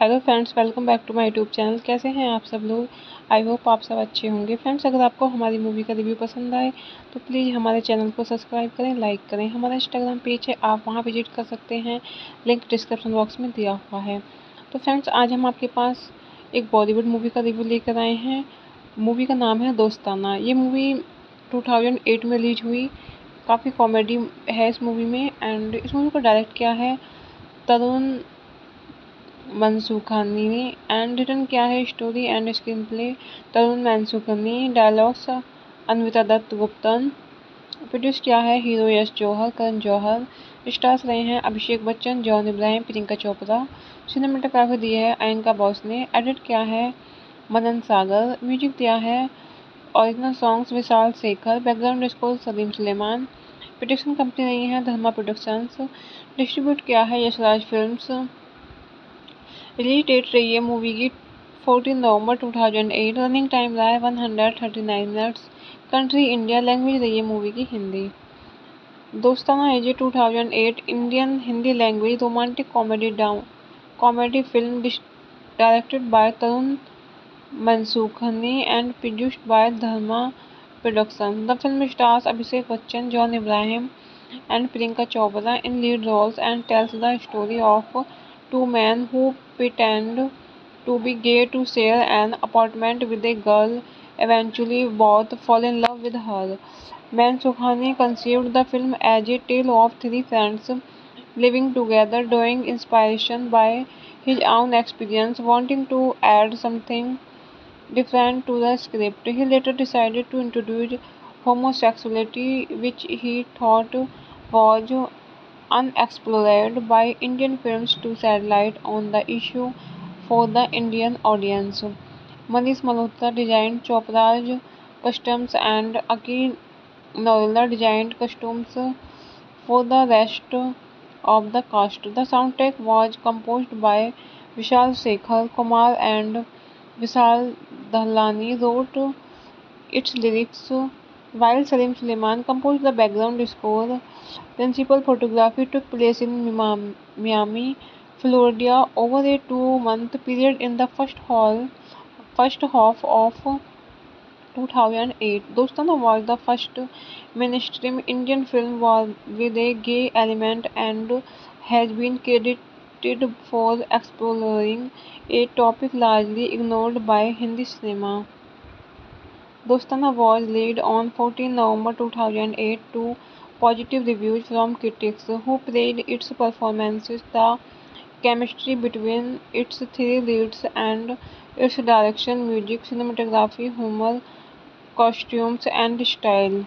Hello friends, welcome back to my YouTube channel. कैसे हैं आप सब लोग? आई होप आप सब अच्छे होंगे। फ्रेंड्स, अगर आपको हमारी मूवी का रिव्यू पसंद आए तो प्लीज़ हमारे चैनल को सब्सक्राइब करें, लाइक करें। हमारा इंस्टाग्राम पेज है, आप वहां विजिट कर सकते हैं, लिंक डिस्क्रिप्शन बॉक्स में दिया हुआ है। तो फ्रेंड्स, आज हम आपके पास एक बॉलीवुड मूवी का रिव्यू लेकर आए हैं। मूवी का नाम है दोस्ताना। ये मूवी 2008 में रिलीज हुई। काफ़ी कॉमेडी है इस मूवी में, एंड इस मूवी को डायरेक्ट किया है तरुण मनसूखानी ने, एंड रिटन किया है story and screenplay Tarun Mansukhani, dialogues Anvita Dutt Guptan, produce किया है हीरो यश जौहर, करण जौहर। स्टार्स रहे हैं अभिषेक बच्चन, जॉन इब्राहिम, प्रियंका चोपड़ा। सिनेमेटोग्राफी दी है अयंका बॉस ने। एडिट किया है मदन सागर। म्यूजिक दिया है original songs Vishal Shekhar, background score Salim Sulaiman. Production company रही है धर्मा प्रोडक्शंस। डिस्ट्रीब्यूट किया है यशराज फिल्म्स। रिलीज डेट रही है मूवी की 14 नवंबर 2008। रनिंग टाइम रहा है 139 मिनट्स। Country India. लैंग्वेज रही है मूवी की हिंदी। दोस्ताना है जी 2008 Indian Hindi language romantic comedy film directed by Tarun Mansukhani and produced by Dharma production. The film stars Abhishek Bachchan, John Ibrahim and Priyanka Chopra in lead roles and tells the story of two men who pretend to be gay to share an apartment with a girl. Eventually, both fall in love with her. Mansukhani conceived the film as a tale of three friends living together, drawing inspiration by his own experience, wanting to add something different to the script. He later decided to introduce homosexuality, which he thought was unexplored by Indian films, to shed light on the issue for the Indian audience. Manish Malhotra designed Chopra's costumes and Aki Noila designed costumes for the rest of the cast. The soundtrack was composed by Vishal Shekhar. Kumar and Vishal Dahlani wrote its lyrics, while Salim Suleiman composed the background score. Principal photography took place in Miami, Florida, over a 2-month period in the first half of 2008. Dostana was the first mainstream Indian film with a gay element and has been credited credited for exploring a topic largely ignored by Hindi cinema. Dostana was released on 14 November 2008 to positive reviews from critics who praised its performances, the chemistry between its three leads, and its direction, music, cinematography, humor, costumes, and style.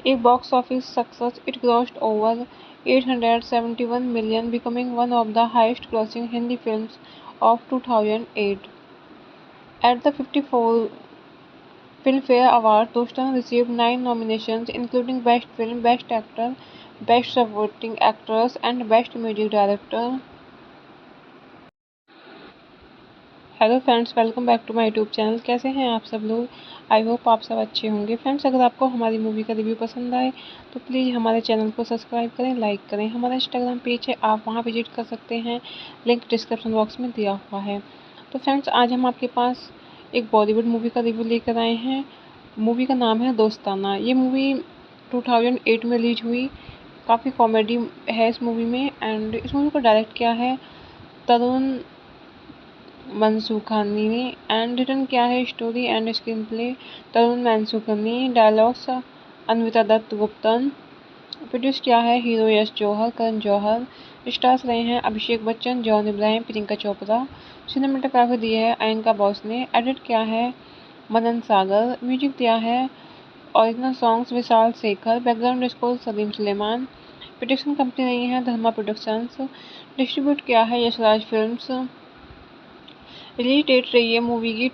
A box office success, it grossed over 871 million, becoming one of the highest-grossing Hindi films of 2008. At the 54 Filmfare Awards, Dostan received 9 nominations, including Best Film, Best Actor, Best Supporting Actress, and Best Music Director. Hello friends, welcome back to my YouTube channel. कैसे हैं आप सब लोग? I hope आप सब अच्छे होंगे। Friends, अगर आपको हमारी मूवी का रिव्यू पसंद आए तो प्लीज़ हमारे चैनल को सब्सक्राइब करें, लाइक करें। हमारा इंस्टाग्राम पेज है, आप वहां विजिट कर सकते हैं, लिंक डिस्क्रिप्शन बॉक्स में दिया हुआ है। तो फ्रेंड्स, आज हम आपके पास एक बॉलीवुड मूवी का रिव्यू लेकर आए हैं। मूवी का नाम है दोस्ताना। ये मूवी 2008 में रिलीज हुई। काफ़ी कॉमेडी है इस मूवी में, एंड इस मूवी को डायरेक्ट किया है तरुण मनसूखानी ने, एंड रिटन किया है story and screenplay Tarun Mansukhani, dialogues Anvita Dutt Guptan, produce किया है हीरो यश जौहर, करण जौहर। स्टार्स रहे हैं अभिषेक बच्चन, जॉन इब्राहिम, प्रियंका चोपड़ा। सिनेमेटोग्राफी दी है अयनका बॉस ने, एडिट किया है मनन सागर, म्यूजिक दिया है original songs Vishal Shekhar, background score Salim Sulaiman. Production company रही है धर्मा प्रोडक्शंस, डिस्ट्रीब्यूट किया है यशराज फिल्म्स। रिलीज डेट रही है मूवी की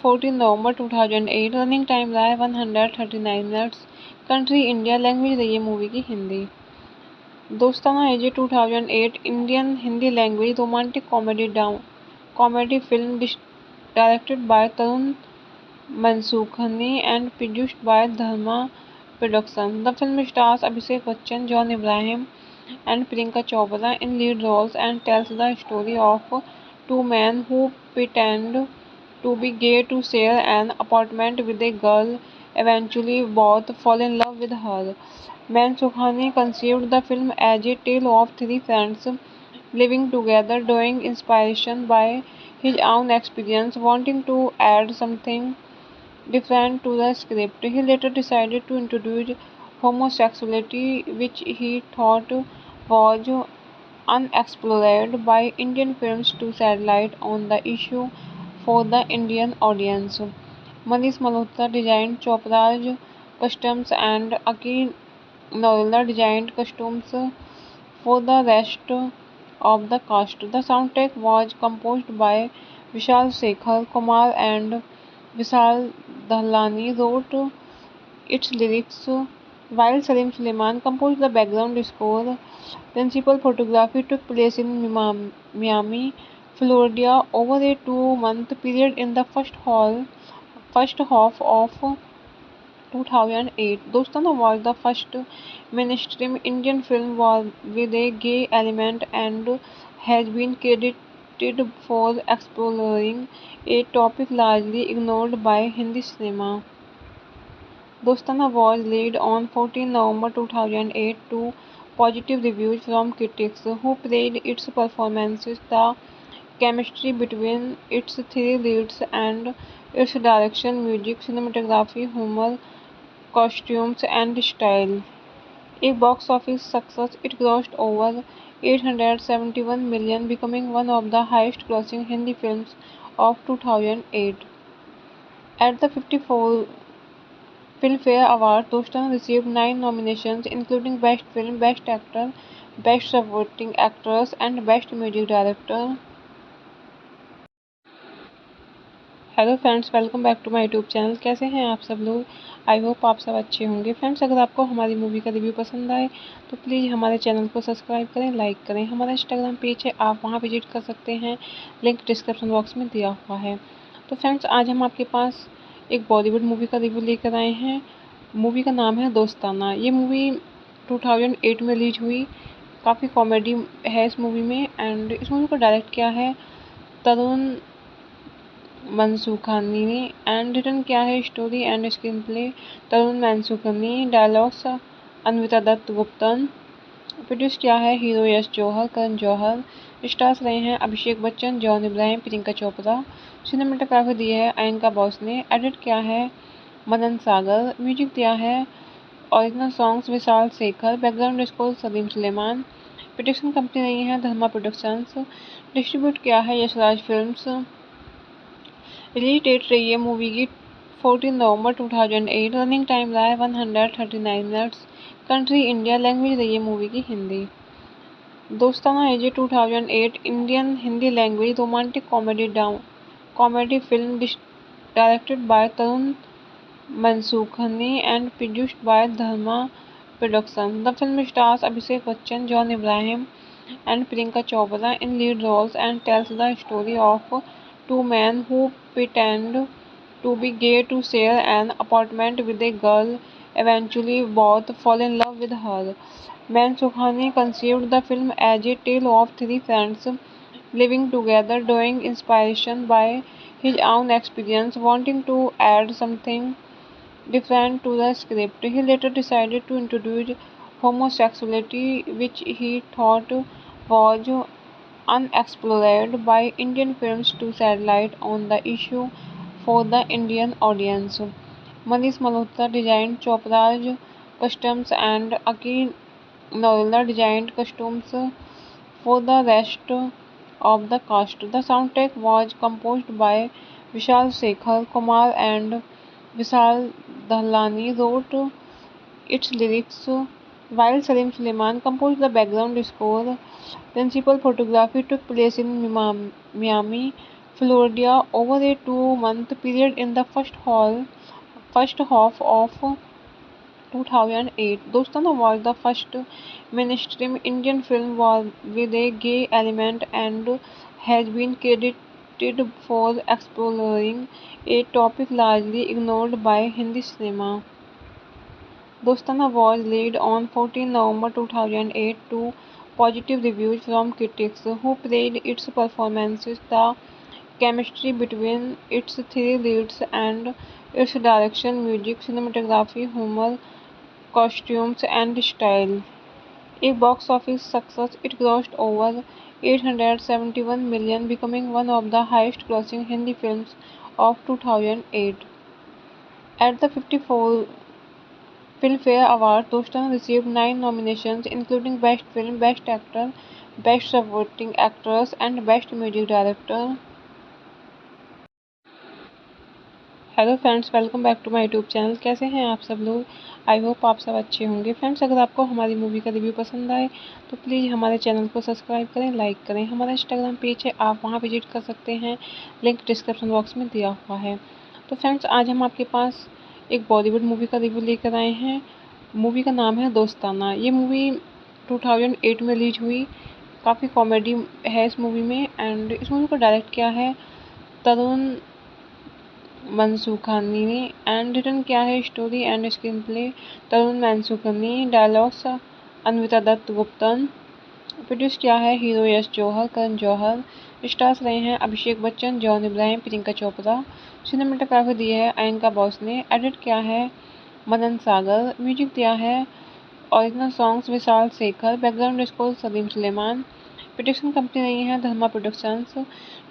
14 नवंबर 2008। रनिंग टाइम रहा है 139 मिनट्स। कंट्री इंडिया, लैंग्वेज रही है मूवी की हिंदी। दोस्ताना है जी 2008 Indian Hindi language romantic comedy film directed by Tarun Mansukhani and produced by Dharma production. The film stars Abhishek Bachchan, John Ibrahim, and Priyanka Chopra in lead roles and tells the story of two men who pretend to be gay to share an apartment with a girl. Eventually, both fall in love with her. Mansukhani conceived the film as a tale of three friends living together, drawing inspiration by his own experience, wanting to add something different to the script. He later decided to introduce homosexuality, which he thought was unexplored by Indian films, to shed light on the issue for the Indian audience. Manish Malhotra designed Chopra's costumes and Aki Noila designed costumes for the rest of the cast. The soundtrack was composed by Vishal Shekhar Kumar, and Vishal Dahlani wrote its lyrics, while Salim Suleiman composed the background score. Principal photography took place in Miami, Florida, over a 2-month period in the first half of 2008. Dostana was the first mainstream Indian film with a gay element and has been credited for exploring a topic largely ignored by Hindi cinema. Dostana was released on 14 November 2008 to positive reviews from critics who praised its performances, the chemistry between its three leads, and its direction, music, cinematography, humor, costumes, and style. A box office success, it grossed over 871 million, becoming one of the highest-grossing Hindi films of 2008. At the 54 Filmfare Awards, Dostan received 9 nominations, including Best Film, Best Actor, Best Supporting Actress, and Best Music Director. Hello friends, welcome back to my YouTube channel. कैसे हैं आप सब लोग? I hope आप सब अच्छे होंगे। Friends, अगर आपको हमारी मूवी का रिव्यू पसंद आए तो प्लीज़ हमारे चैनल को सब्सक्राइब करें, लाइक करें। हमारा इंस्टाग्राम पेज है, आप वहां विजिट कर सकते हैं, लिंक डिस्क्रिप्शन बॉक्स में दिया हुआ है। तो फ्रेंड्स, आज हम आपके पास एक बॉलीवुड मूवी का रिव्यू लेकर आए हैं। मूवी का नाम है दोस्ताना। ये मूवी 2008 में रिलीज हुई। काफ़ी कॉमेडी है इस मूवी में, एंड इस मूवी को डायरेक्ट किया है तरुण मनसूखानी ने, एंड रिटन किया है story and screenplay Tarun Mansukhani, dialogues Anvita Dutt Guptan, produce किया है हीरो यश जौहर, करण जौहर। स्टार्स रहे हैं अभिषेक बच्चन, जॉन इब्राहिम, प्रियंका चोपड़ा। सिनेमेटोग्राफी दी है अयंका बॉस ने। एडिट किया है मदन सागर। म्यूजिक दिया है original songs Vishal Shekhar. Background score Salim Sulaiman. Production company रही है धर्मा प्रोडक्शंस। डिस्ट्रीब्यूट किया है यशराज फिल्म्स। रिलीज डेट रही है मूवी की 14 नवंबर 2008। रनिंग टाइम रहा है 139 मिनट्स। Country India. लैंग्वेज रही है मूवी की हिंदी। दोस्ताना एजे 2008 Indian Hindi language romantic comedy film directed by Tarun Mansukhani and produced by Dharma Productions. The film stars Abhishek Bachchan, John Abraham, and Priyanka Chopra in lead roles and tells the story of two men who pretend to be gay to share an apartment with a girl. Eventually, both fall in love with her. Mansukhani conceived the film as a tale of three friends living together, drawing inspiration by his own experience, wanting to add something different to the script. He later decided to introduce homosexuality, which he thought was unexplored by Indian films, to shed light on the issue for the Indian audience. Manish Malhotra designed Chopra's costumes and Aki Noila designed costumes for the rest of the cast. The soundtrack was composed by Vishal Shekhar Kumar and Vishal Dahlani wrote its lyrics, while Salim Suleiman composed the background score. Principal photography took place in Miami, Florida, over a 2-month period in the first half of 2008. Dostana was the first mainstream Indian film with a gay element and has been credited for exploring a topic largely ignored by Hindi cinema. Dostana was released on 14 November 2008 to positive reviews from critics who praised its performances, the chemistry between its three leads, and its direction, music, cinematography, humor, costumes, and style. A box office success, it grossed over 871 million, becoming one of the highest grossing Hindi films of 2008. At the 54 Filmfare Awards, Dostan received 9 nominations, including Best Film, Best Actor, Best Supporting Actress, and Best Music Director. Hello friends, welcome back to my YouTube channel. कैसे हैं आप सब लोग? I hope आप सब अच्छे होंगे। Friends, अगर आपको हमारी मूवी का रिव्यू पसंद आए तो प्लीज़ हमारे चैनल को सब्सक्राइब करें, लाइक करें। हमारा इंस्टाग्राम पेज है, आप वहां विजिट कर सकते हैं, लिंक डिस्क्रिप्शन बॉक्स में दिया हुआ है। तो फ्रेंड्स, आज हम आपके पास एक बॉलीवुड मूवी का रिव्यू लेकर आए हैं। मूवी का नाम है दोस्ताना। ये मूवी 2008 में रिलीज हुई। काफ़ी कॉमेडी है इस मूवी में, एंड इस मूवी को डायरेक्ट किया है तरुण मनसूखानी ने, एंड रिटन किया है story and screenplay Tarun Mansukhani, dialogues Anvita Dutt Guptan. Produce किया है हीरो यश जौहर, करण जौहर। स्टार्स रहे हैं अभिषेक बच्चन, जॉन इब्राहिम, प्रियंका चोपड़ा। सिनेमेटोग्राफी दी है अयंका बॉस ने। एडिट किया है मदन सागर। म्यूजिक दिया है original songs Vishal Shekhar. Background score Salim Sulaiman. Production company रही है धर्मा प्रोडक्शंस।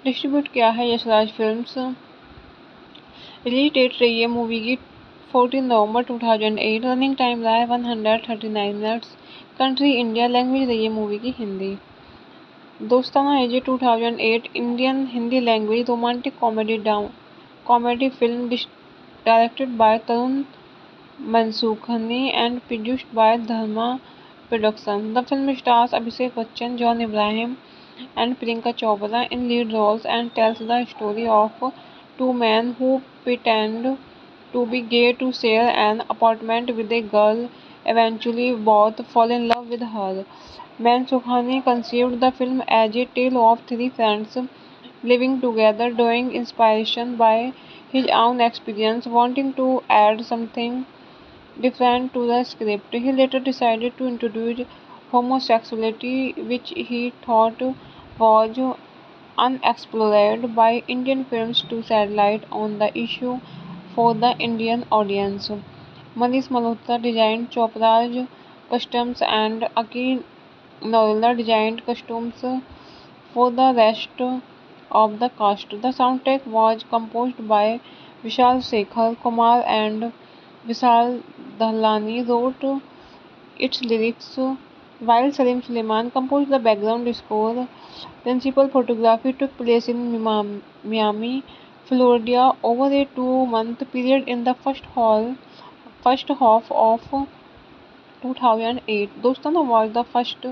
डिस्ट्रीब्यूट किया है यशराज फिल्म्स। रिलीज डेट रही है मूवी की 14 नवंबर 2008। रनिंग टाइम रहा है 139 मिनट्स। Country India. लैंग्वेज रही है मूवी की हिंदी। दोस्ताना एजे 2008 Indian Hindi language romantic comedy film directed by Tarun Mansukhani and produced by Dharma Productions. The film stars Abhishek Bachchan, John Abraham, and Priyanka Chopra in lead roles and tells the story of two men who pretend to be gay to share an apartment with a girl. Eventually, both fall in love with her. Mansukhani conceived the film as a tale of three friends living together, drawing inspiration by his own experience, wanting to add something different to the script. He later decided to introduce homosexuality, which he thought was unexplored by Indian films, to shed light on the issue for the Indian audience. Manish Malhotra designed Chopra's costumes and Aki Noila designed costumes for the rest of the cast. The soundtrack was composed by Vishal Shekhar. Kumar and Vishal Dahlani wrote its lyrics, while Salim Suleiman composed the background score. Principal photography took place in Miami, Florida, over a 2-month period in the first half of 2008. Dostana was the first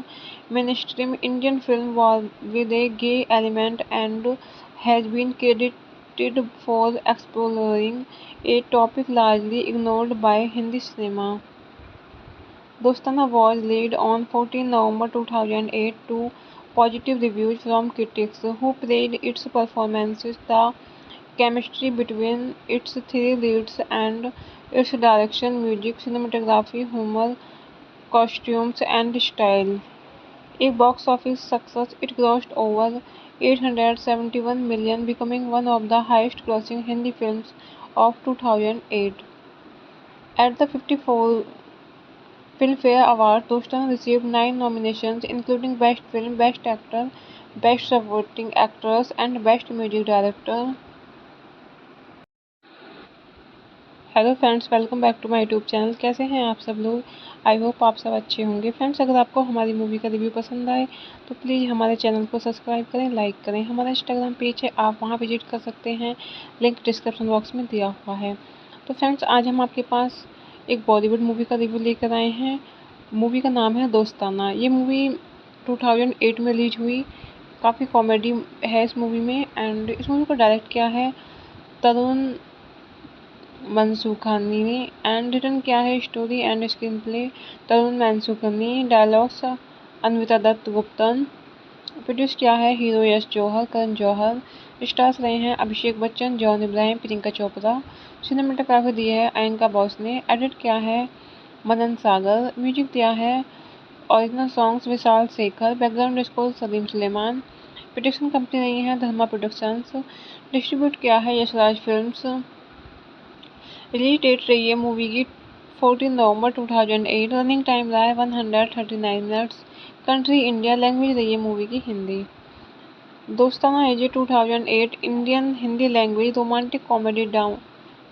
mainstream Indian film with a gay element and has been credited for exploring a topic largely ignored by Hindi cinema. Dostana was released on 14 November 2008 to positive reviews from critics who praised its performances, the chemistry between its three leads, and its direction, music, cinematography, humor, costumes, and style. A box office success, it grossed over 871 million, becoming one of the highest grossing Hindi films of 2008. At the 54 Filmfare Award, Dostan received 9 nominations, including Best Film, Best Actor, Best Supporting Actress, and Best Music Director. Hello friends, welcome back to my YouTube channel. कैसे हैं आप सब लोग? I hope आप सब अच्छे होंगे। Friends, अगर आपको हमारी मूवी का रिव्यू पसंद आए तो प्लीज़ हमारे चैनल को सब्सक्राइब करें, लाइक करें। हमारा इंस्टाग्राम पेज है, आप वहां विजिट कर सकते हैं, लिंक डिस्क्रिप्शन बॉक्स में दिया हुआ है। तो फ्रेंड्स, आज हम आपके पास एक बॉलीवुड मूवी का रिव्यू लेकर आए हैं। मूवी का नाम है दोस्ताना। ये मूवी 2008 में रिलीज हुई। काफ़ी कॉमेडी है इस मूवी में, एंड इस मूवी को डायरेक्ट किया है तरुण मनसूखानी ने, एंड रिटन किया है story and screenplay Tarun Mansukhani, dialogues Anvita Dutt Guptan, produce किया है हीरो यश जौहर, करण जौहर। स्टार्स रहे हैं अभिषेक बच्चन, जॉन इब्राहिम, प्रियंका चोपड़ा। सिनेमेटोग्राफी दी है अयनका बॉस ने, एडिट किया है मनन सागर, म्यूजिक दिया है original songs Vishal Shekhar, background score Salim Sulaiman. Production company रही है धर्मा प्रोडक्शंस, डिस्ट्रीब्यूट किया है यशराज फिल्म्स। रिलीज डेट रही है मूवी की 14 नवंबर 2008। रनिंग टाइम रहा है 139 मिनट्स। कंट्री इंडिया, लैंग्वेज रही है मूवी की हिंदी। दोस्ताना है जी 2008 Indian Hindi language romantic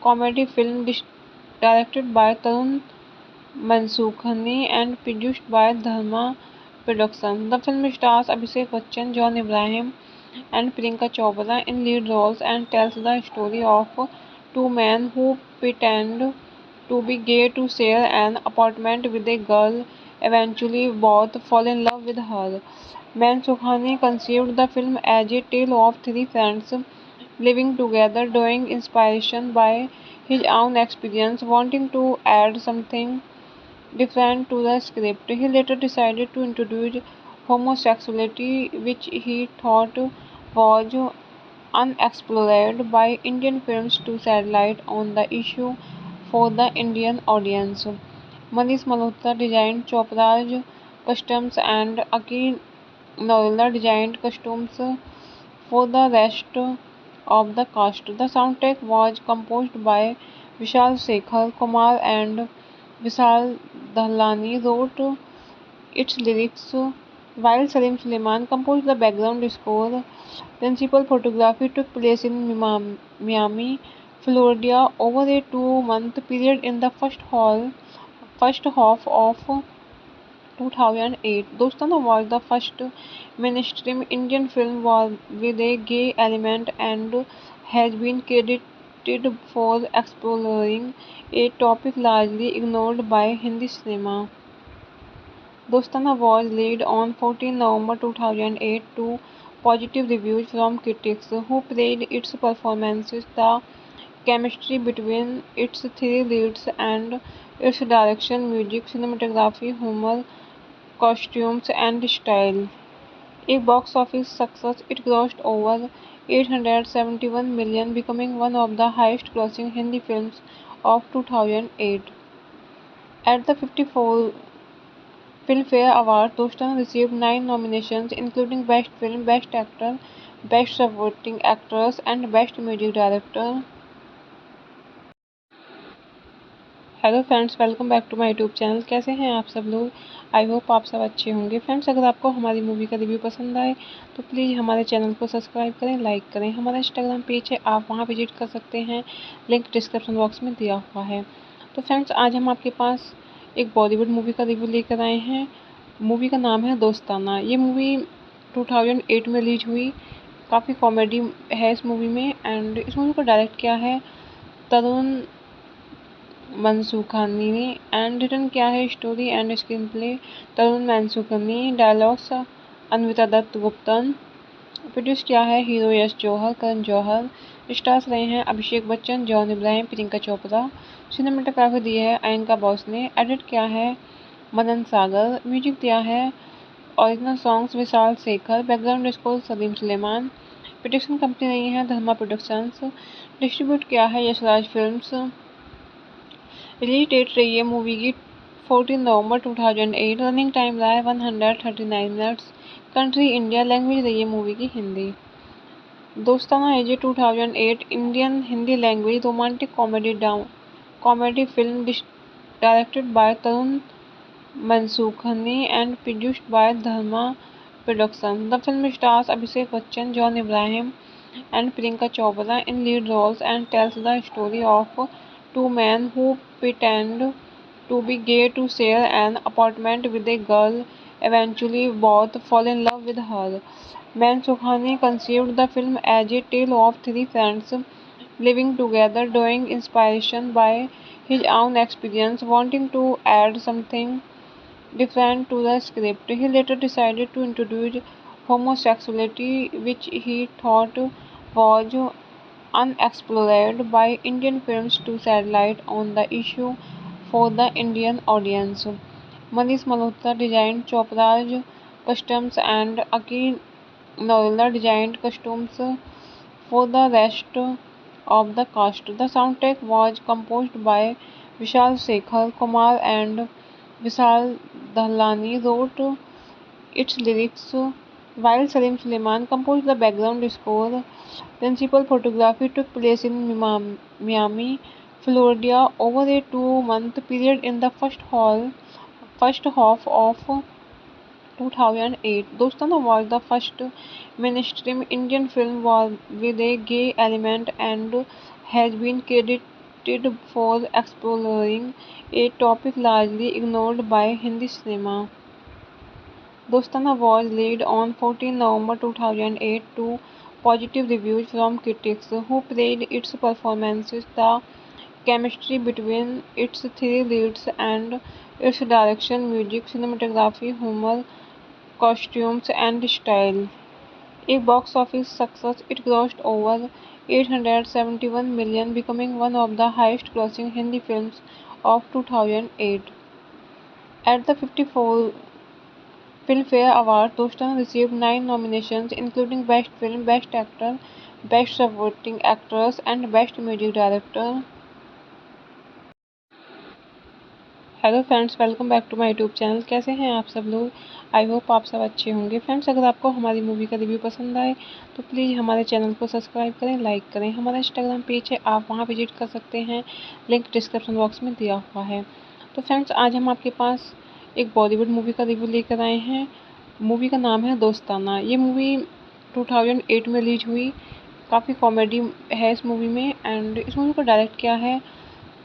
comedy film directed by Tarun Mansukhani and produced by Dharma production. The film stars Abhishek Bachchan, John Ibrahim and Priyanka Chopra in lead roles and tells the story of two men who pretend to be gay to share an apartment with a girl. Eventually, both fall in love with her. Mansukhani conceived the film as a tale of three friends living together, drawing inspiration by his own experience, wanting to add something different to the script. He later decided to introduce homosexuality, which he thought was unexplored by Indian films, to shed light on the issue for the Indian audience. Manish Malhotra designed Chopra's costumes and Aki Noila designed costumes for the rest of the cast. The soundtrack was composed by Vishal Shekhar. Kumar and Vishal Dahlani wrote its lyrics, while Salim Suleiman composed the background score. Principal photography took place in Miami, Florida, over a 2-month period in the first half of 2008. Dostana was the first mainstream Indian film with a gay element and has been credited for exploring a topic largely ignored by Hindi cinema. Dostana was released on 14 November 2008 to positive reviews from critics who praised its performances, the chemistry between its three leads, and its direction, music, cinematography, humor, costumes, and style. A box office success, it grossed over 871 million, becoming one of the highest grossing Hindi films of 2008. At the 54 Filmfare Award, Dostan received 9 nominations, including Best Film, Best Actor, Best Supporting Actress, and Best Music Director. Hello friends, welcome back to my YouTube channel. कैसे हैं आप सब लोग? I hope आप सब अच्छे होंगे। Friends, अगर आपको हमारी मूवी का रिव्यू पसंद आए तो प्लीज़ हमारे चैनल को सब्सक्राइब करें, लाइक करें। हमारा इंस्टाग्राम पेज है, आप वहां विजिट कर सकते हैं, लिंक डिस्क्रिप्शन बॉक्स में दिया हुआ है। तो फ्रेंड्स, आज हम आपके पास एक बॉलीवुड मूवी का रिव्यू लेकर आए हैं। मूवी का नाम है दोस्ताना। ये मूवी 2008 में रिलीज हुई। काफ़ी कॉमेडी है इस मूवी में, एंड इस मूवी को डायरेक्ट किया है तरुण मनसूखानी ने, एंड रिटन किया है story and screenplay Tarun Mansukhani, dialogues Anvita Dutt Guptan, produce किया है हीरो यश जौहर, करण जौहर। स्टार्स रहे हैं अभिषेक बच्चन, जॉन इब्राहिम, प्रियंका चोपड़ा। सिनेमेटोग्राफी दी है अयंका बॉस ने। एडिट किया है मदन सागर। म्यूजिक दिया है original songs Vishal Shekhar. Background score Salim Sulaiman. Production company रही है धर्मा प्रोडक्शंस। डिस्ट्रीब्यूट किया है यशराज फिल्म्स। रिलीज डेट रही है मूवी की 14 नवंबर 2008। रनिंग टाइम रहा है 139 मिनट्स। Country India. लैंग्वेज रही है मूवी की हिंदी। दोस्ताना है जी 2008 Indian Hindi language romantic comedy film directed by Tarun Mansukhani and produced by Dharma production. The film stars Abhishek Bachchan, John Ibrahim and Priyanka Chopra in lead roles and tells the story of two men who pretend to be gay to share an apartment with a girl. Eventually, both fall in love with her. Mansukhani conceived the film as a tale of three friends living together, drawing inspiration by his own experience, wanting to add something different to the script. He later decided to introduce homosexuality, which he thought was unexplored by Indian films, to shed light on the issue for the Indian audience. Manish Malhotra designed Chopra's costumes and Aki Noila designed costumes for the rest of the cast. The soundtrack was composed by Vishal Shekhar Kumar, and Vishal Dahlani wrote its lyrics, while Salim Suleiman composed the background score. Principal photography took place in Miami, Florida, over a 2-month period in the first half of 2008. Dostana was the first mainstream Indian film with a gay element and has been credited for exploring a topic largely ignored by Hindi cinema. Dostana was released on 14 November 2008 to positive reviews from critics who praised its performances, the chemistry between its three leads, and its direction, music, cinematography, humor, costumes, and style. A box office success, it grossed over 871 million, becoming one of the highest grossing Hindi films of 2008. At the 54 Filmfare Award, Dostan received 9 nominations, including Best Film, Best Actor, Best Supporting Actress, and Best Music Director. Hello friends, welcome back to my YouTube channel. कैसे हैं आप सब लोग? I hope आप सब अच्छे होंगे। Friends, अगर आपको हमारी मूवी का रिव्यू पसंद आए तो प्लीज़ हमारे चैनल को सब्सक्राइब करें, लाइक करें। हमारा इंस्टाग्राम पेज है, आप वहां विजिट कर सकते हैं, लिंक डिस्क्रिप्शन बॉक्स में दिया हुआ है। तो फ्रेंड्स, आज हम आपके पास एक बॉलीवुड मूवी का रिव्यू लेकर आए हैं। मूवी का नाम है दोस्ताना। ये मूवी 2008 में रिलीज हुई। काफ़ी कॉमेडी है इस मूवी में, एंड इस मूवी को डायरेक्ट किया है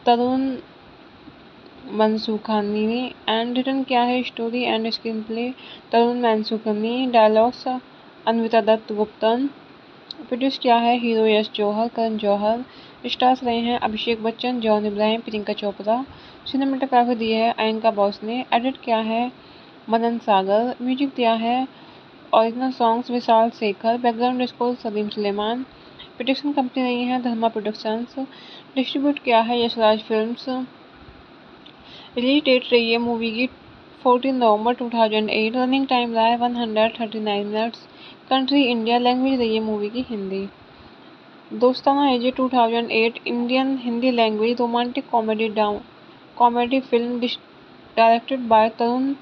तरुण मनसूखानी ने, एंड रिटन किया है story and screenplay Tarun Mansukhani, dialogues Anvita Dutt Guptan. Produce किया है हीरो यश जौहर, करण जौहर। स्टार्स रहे हैं अभिषेक बच्चन, जॉन इब्राहिम, प्रियंका चोपड़ा। सिनेमेटोग्राफी दी है अयंका बॉस ने। एडिट किया है मदन सागर। म्यूजिक दिया है original songs Vishal Shekhar. Background score Salim Sulaiman. Production company रही है धर्मा प्रोडक्शंस। डिस्ट्रीब्यूट किया है यशराज फिल्म्स। रिलीज डेट रही है मूवी की 14 नवंबर 2008। रनिंग टाइम रहा है 139 मिनट्स। Country India. लैंग्वेज रही है मूवी की हिंदी। दोस्ताना है जी 2008 Indian Hindi language romantic comedy film directed by Tarun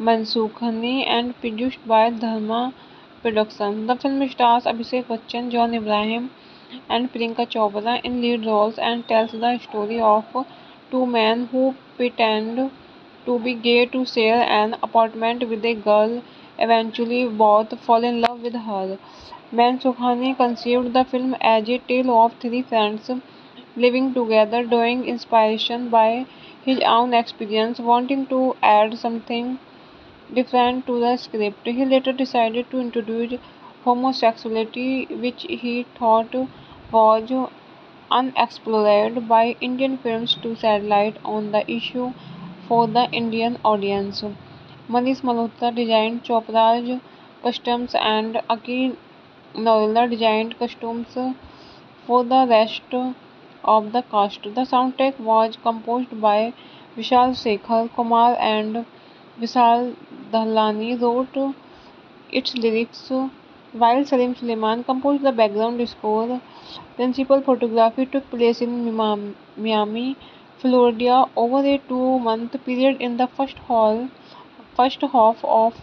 Mansukhani and produced by Dharma production. The film stars Abhishek Bachchan, John Ibrahim and Priyanka Chopra in lead roles and tells the story of two men who pretend to be gay to share an apartment with a girl. Eventually, both fall in love with her. Mansukhani conceived the film as a tale of three friends living together, drawing inspiration by his own experience, wanting to add something different to the script. He later decided to introduce homosexuality, which he thought was unexplored by Indian films, to shed light on the issue for the Indian audience. Manish Malhotra designed Chopra's costumes and Aki Noila designed costumes for the rest of the cast. The soundtrack was composed by Vishal Shekhar. Kumar and Vishal Dahlani wrote its lyrics, while Salim Suleiman composed the background score. Principal photography took place in Miami, Florida, over a 2-month period in the first half of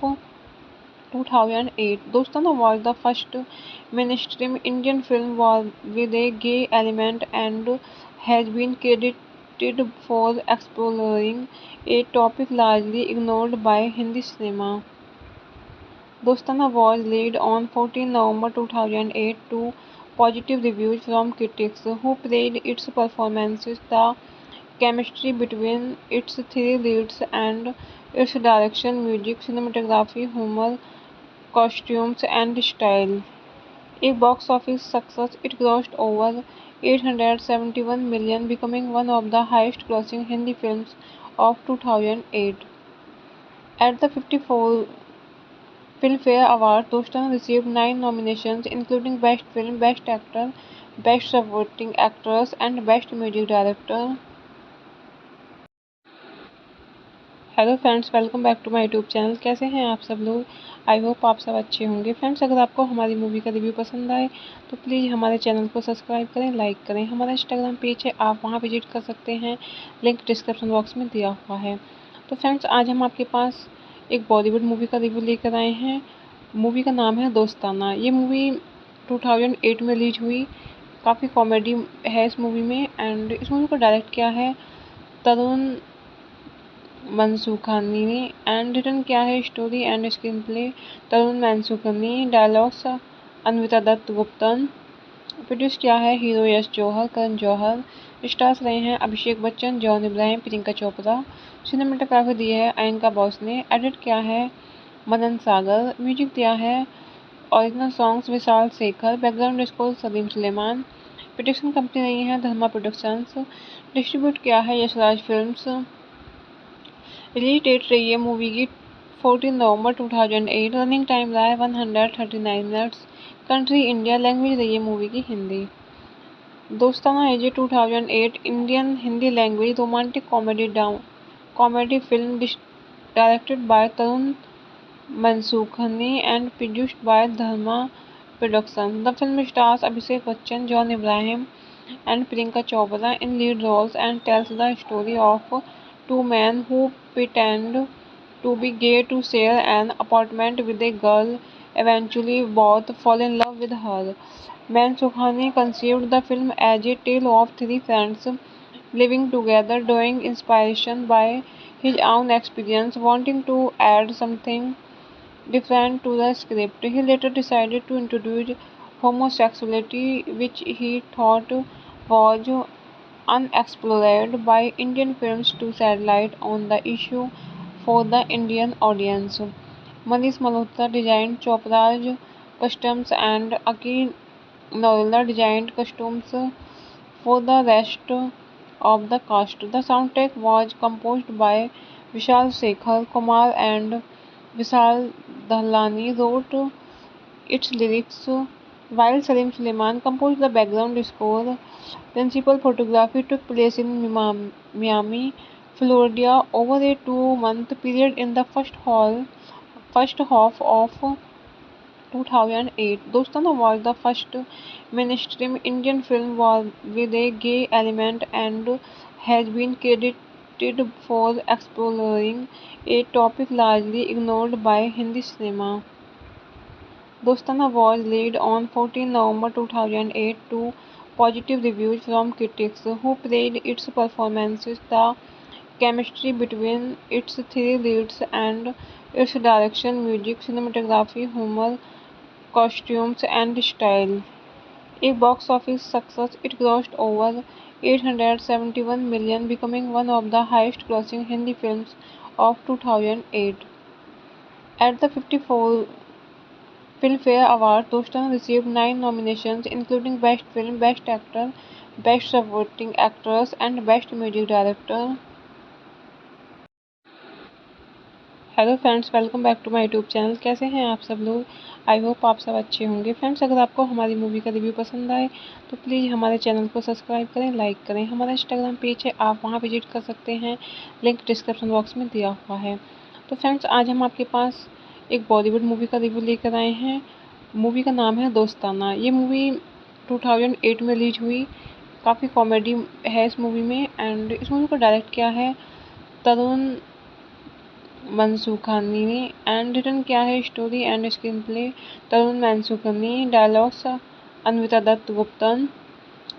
2008. Dostana was the first mainstream Indian film with a gay element and has been credited for exploring a topic largely ignored by Hindi cinema. Dostana was released on 14 November 2008 to positive reviews from critics who praised its performances, the chemistry between its three leads, and its direction, music, cinematography, humor, costumes, and style. A box office success, it grossed over 871 million, becoming one of the highest grossing Hindi films of 2008. At the 54 Filmfare Awards, Dostan received 9 nominations, including Best Film, Best Actor, Best Supporting Actress, and Best Music Director. Hello friends, welcome back to my YouTube channel. कैसे हैं आप सब लोग? I hope आप सब अच्छे होंगे। Friends, अगर आपको हमारी मूवी का रिव्यू पसंद आए तो प्लीज़ हमारे चैनल को सब्सक्राइब करें, लाइक करें। हमारा इंस्टाग्राम पेज है, आप वहां विजिट कर सकते हैं, लिंक डिस्क्रिप्शन बॉक्स में दिया हुआ है। तो फ्रेंड्स, आज हम आपके पास एक बॉलीवुड मूवी का रिव्यू लेकर आए हैं। मूवी का नाम है दोस्ताना। ये मूवी 2008 में रिलीज हुई। काफ़ी कॉमेडी है इस मूवी में, एंड इस मूवी को डायरेक्ट किया है तरुण मनसूखानी ने, एंड रिटन किया है story and screenplay Tarun Mansukhani, dialogues Anvita Dutt Guptan, produce किया है हीरो यश जौहर, करण जौहर। स्टार्स रहे हैं अभिषेक बच्चन, जॉन इब्राहिम, प्रियंका चोपड़ा। सिनेमेटोग्राफी दी है अयनका बॉस ने, एडिट किया है मदन सागर, म्यूजिक दिया है original songs Vishal Shekhar, background score Salim Sulaiman. Production company रही है धर्मा प्रोडक्शंस, डिस्ट्रीब्यूट किया है यशराज फिल्म्स। रिलीज डेट रही है मूवी की 14 नवंबर 2008। रनिंग टाइम रहा है 139 मिनट्स। कंट्री इंडिया, लैंग्वेज रही है मूवी की हिंदी। दोस्ताना एजे 2008 Indian Hindi language romantic comedy film directed by Tarun Mansukhani and produced by Dharma production. The film stars Abhishek Bachchan, John Ibrahim, and Priyanka Chopra in lead roles and tells the story of two men who pretend to be gay to share an apartment with a girl. Eventually, both fall in love with her. Mansukhani conceived the film as a tale of three friends living together, drawing inspiration by his own experience, wanting to add something different to the script. He later decided to introduce homosexuality, which he thought was unexplored by Indian films, to shed light on the issue for the Indian audience. Manish Malhotra designed Chopra's costumes and Aki Noila designed costumes for the rest of the cast. The soundtrack was composed by Vishal Shekhar. Kumar and Vishal Dahlani wrote its lyrics, while Salim Suleiman composed the background score. Principal photography took place in Miami, Florida, over a 2-month period in the first half of 2008. Dostana was the first mainstream Indian film with a gay element and has been credited for exploring a topic largely ignored by Hindi cinema. Dostana was released on 14 November 2008 to positive reviews from critics who praised its performances, the chemistry between its three leads, and its direction, music, cinematography, humor, costumes, and style. A box office success, it grossed over 871 million, becoming one of the highest-grossing Hindi films of 2008. At the 54 Filmfare Award, Dostan received 9 nominations, including Best Film, Best Actor, Best Supporting Actress, and Best Music Director. Hello friends, welcome back to my YouTube channel. कैसे हैं आप सब लोग? I hope आप सब अच्छे होंगे। Friends, अगर आपको हमारी मूवी का रिव्यू पसंद आए तो प्लीज़ हमारे चैनल को सब्सक्राइब करें, लाइक करें। हमारा इंस्टाग्राम पेज है, आप वहां विजिट कर सकते हैं, लिंक डिस्क्रिप्शन बॉक्स में दिया हुआ है। तो फ्रेंड्स, आज हम आपके पास एक बॉलीवुड मूवी का रिव्यू लेकर आए हैं। मूवी का नाम है दोस्ताना। ये मूवी 2008 में रिलीज हुई। काफ़ी कॉमेडी है इस मूवी में, एंड इस मूवी को डायरेक्ट किया है तरुण मनसूखानी ने, एंड रिटन किया है story and screenplay Tarun Mansukhani, dialogues Anvita Dutt Guptan,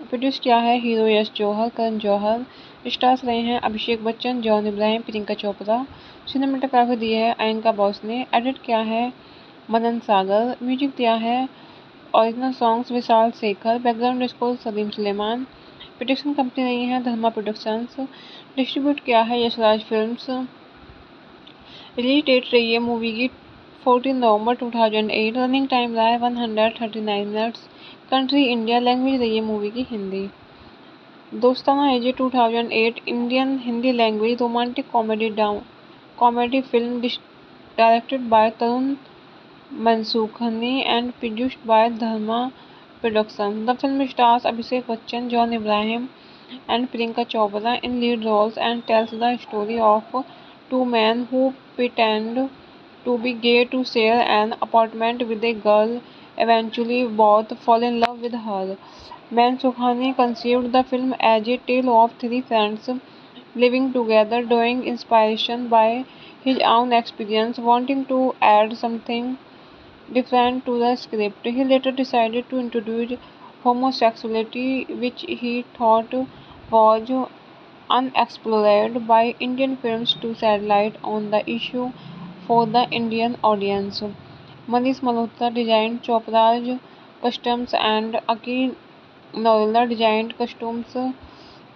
produce किया है हीरो यश जौहर, करण जौहर। स्टार्स रहे हैं अभिषेक बच्चन, जॉन इब्राहिम, प्रियंका चोपड़ा। सिनेमेटोग्राफी दी है अयंका बॉस ने, एडिट किया है मदन सागर, म्यूजिक दिया है original songs Vishal Shekhar, background score Salim Sulaiman. Production company रही है धर्मा प्रोडक्शंस, डिस्ट्रीब्यूट किया है यशराज फिल्म्स। रिलीज डेट रही है मूवी की 14 नवंबर 2008। रनिंग टाइम रहा है 139 मिनट्स। कंट्री इंडिया, लैंग्वेज रही है मूवी की हिंदी। दोस्ताना है जी 2008 Indian Hindi language romantic comedy film directed by Tarun Mansukhani and produced by Dharma production. The film stars Abhishek Bachchan, John Ibrahim and Priyanka Chopra in lead roles and tells the story of two men who pretend to be gay to share an apartment with a girl. Eventually, both fall in love with her. Mansukhani conceived the film as a tale of three friends living together, drawing inspiration by his own experience, wanting to add something different to the script. He later decided to introduce homosexuality, which he thought was unexplored by Indian films, to shed light on the issue for the Indian audience. Manish Malhotra designed Chopra's costumes and Aki Noila designed costumes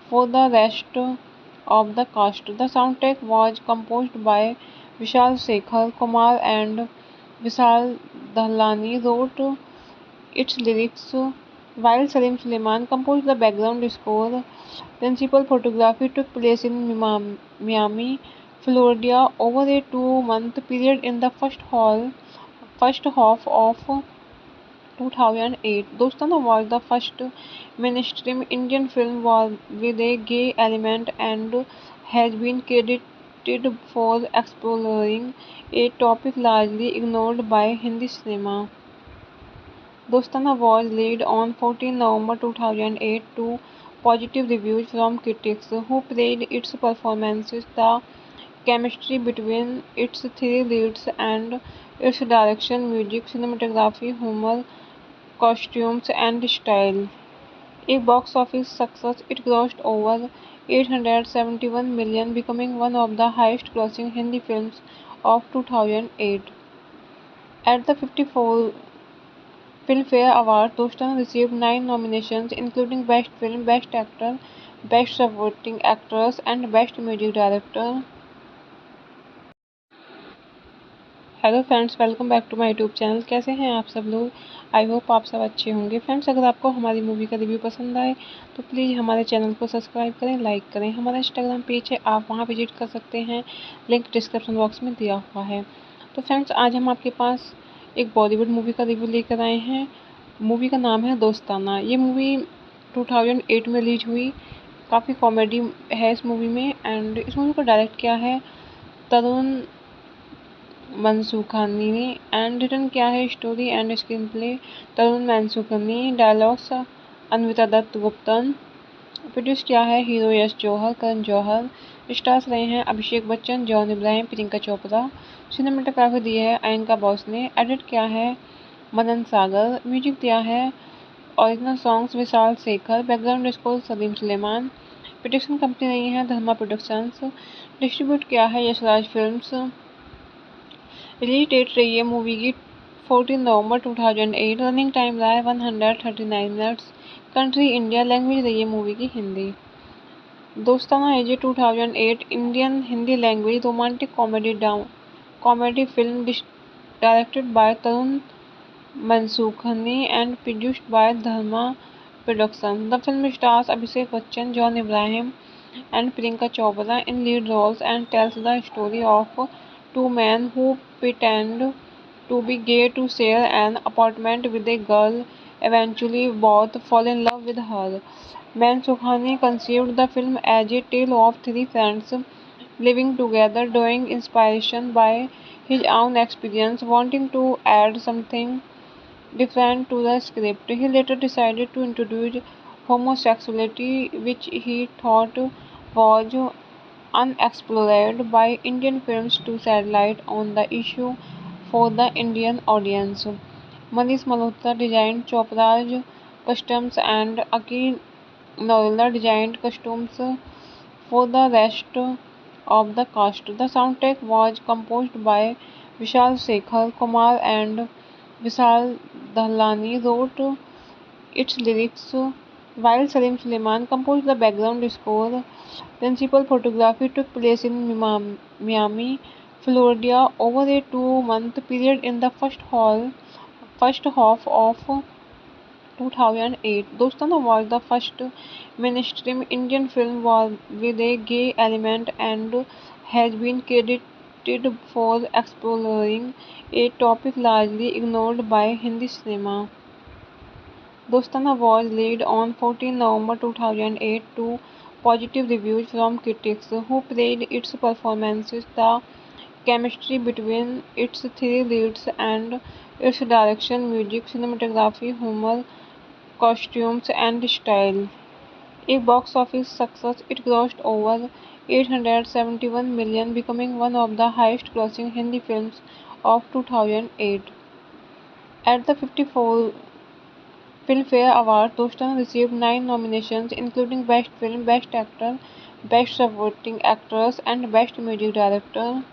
for the rest of the cast. The soundtrack was composed by Vishal Shekhar Kumar, and Vishal Dahlani wrote its lyrics, while Salim Suleiman composed the background score. Principal photography took place in Miami, Florida, over a 2-month period in the first half of 2008. Dostana was the first mainstream Indian film with a gay element and has been credited for exploring a topic largely ignored by Hindi cinema. Dostana was released on 14 November 2008 to positive reviews from critics who praised its performances, the chemistry between its three leads, and its direction, music, cinematography, humor, costumes, and style. A box office success, it grossed over 871 million, becoming one of the highest-grossing Hindi films of 2008. At the 54 Filmfare Award, Dostan received 9 nominations, including Best Film, Best Actor, Best Supporting Actress, and Best Music Director. Hello friends, welcome back to my YouTube channel. कैसे हैं आप सब लोग? I hope आप सब अच्छे होंगे। Friends, अगर आपको हमारी मूवी का रिव्यू पसंद आए तो प्लीज़ हमारे चैनल को सब्सक्राइब करें, लाइक करें। हमारा इंस्टाग्राम पेज है, आप वहां विजिट कर सकते हैं, लिंक डिस्क्रिप्शन बॉक्स में दिया हुआ है। तो फ्रेंड्स, आज हम आपके पास एक बॉलीवुड मूवी का रिव्यू लेकर आए हैं। मूवी का नाम है दोस्ताना। ये मूवी 2008 में रिलीज हुई। काफ़ी कॉमेडी है इस मूवी में, एंड इस मूवी को डायरेक्ट किया है तरुण मनसूखानी ने, एंड रिटन किया है story and screenplay Tarun Mansukhani, dialogues Anvita Dutt Guptan, produce किया है हीरो यश जौहर, करण जौहर। स्टार्स रहे हैं अभिषेक बच्चन, जॉन इब्राहिम, प्रियंका चोपड़ा। सिनेमेटोग्राफी दी है अयंका बॉस ने, एडिट किया है मदन सागर, म्यूजिक दिया है original songs Vishal Shekhar, background score Salim Sulaiman. Production company रही है धर्मा प्रोडक्शंस। डिस्ट्रीब्यूट किया है यशराज फिल्म्स। रिलीज डेट रही है मूवी की 14 नवंबर 2008। रनिंग टाइम रहा है 139 मिनट्स। कंट्री इंडिया, लैंग्वेज रही है मूवी की हिंदी। दोस्ताना एजे 2008 Indian Hindi language romantic comedy film directed by Tarun Mansukhani and produced by Dharma Productions. The film stars Abhishek Bachchan, John Abraham, and Priyanka Chopra in lead roles and tells the story of two men who pretend to be gay to share an apartment with a girl. Eventually, both fall in love with her. Mansukhani conceived the film as a tale of three friends living together, drawing inspiration by his own experience, wanting to add something different to the script. He later decided to introduce homosexuality, which he thought was unexplored by Indian films, to shed light on the issue for the Indian audience. Manish Malhotra designed Chopra's costumes and Aki Noila designed costumes for the rest of the cast. The soundtrack was composed by Vishal Shekhar Kumar and Vishal Dahlani wrote its lyrics, while Salim Suleiman composed the background score. Principal photography took place in Miami, Florida, over a 2-month period in the first half of 2008. Dostana was the first mainstream Indian film with a gay element and has been credited for exploring a topic largely ignored by Hindi cinema. Dostana was released on 14 November 2008 to positive reviews from critics who praised its performances, the chemistry between its three leads, and its direction, music, cinematography, humor, costumes, and style. A box office success, it grossed over 871 million, becoming one of the highest grossing Hindi films of 2008. At the 54 Filmfare Awards, Dostan received 9 nominations, including Best Film, Best Actor, Best Supporting Actress, and Best Music Director.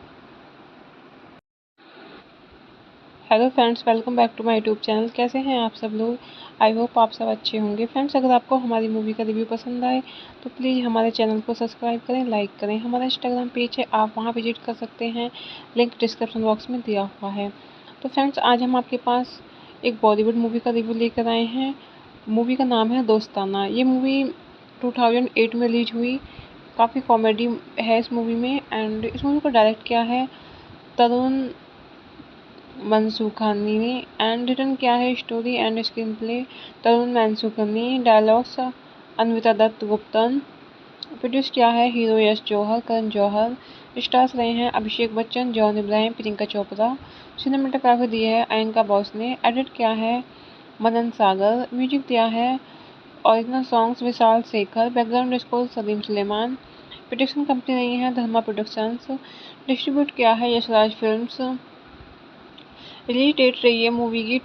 Hello friends, welcome back to my YouTube channel. कैसे हैं आप सब लोग? I hope आप सब अच्छे होंगे। Friends, अगर आपको हमारी मूवी का रिव्यू पसंद आए तो प्लीज़ हमारे चैनल को सब्सक्राइब करें, लाइक करें। हमारा इंस्टाग्राम पेज है, आप वहां विजिट कर सकते हैं, लिंक डिस्क्रिप्शन बॉक्स में दिया हुआ है। तो फ्रेंड्स, आज हम आपके पास एक बॉलीवुड मूवी का रिव्यू लेकर आए हैं। मूवी का नाम है दोस्ताना। ये मूवी 2008 में रिलीज हुई। काफ़ी कॉमेडी है इस मूवी में, एंड इस मूवी को डायरेक्ट किया है तरुण मनसूखानी ने, एंड रिटन किया है story and screenplay Tarun Mansukhani, dialogues Anvita Dutt Guptan. Produce किया है हीरो यश जौहर, करण जौहर। स्टार्स रहे हैं अभिषेक बच्चन, जॉन इब्राहिम, प्रियंका चोपड़ा। सिनेमेटोग्राफी दी है अयंका बॉस ने। एडिट किया है मदन सागर। म्यूजिक दिया है original songs Vishal Shekhar, background score Salim Sulaiman. Production company रही है धर्मा प्रोडक्शंस। डिस्ट्रीब्यूट किया है यशराज फिल्म्स। रिलीज डेट रही है मूवी की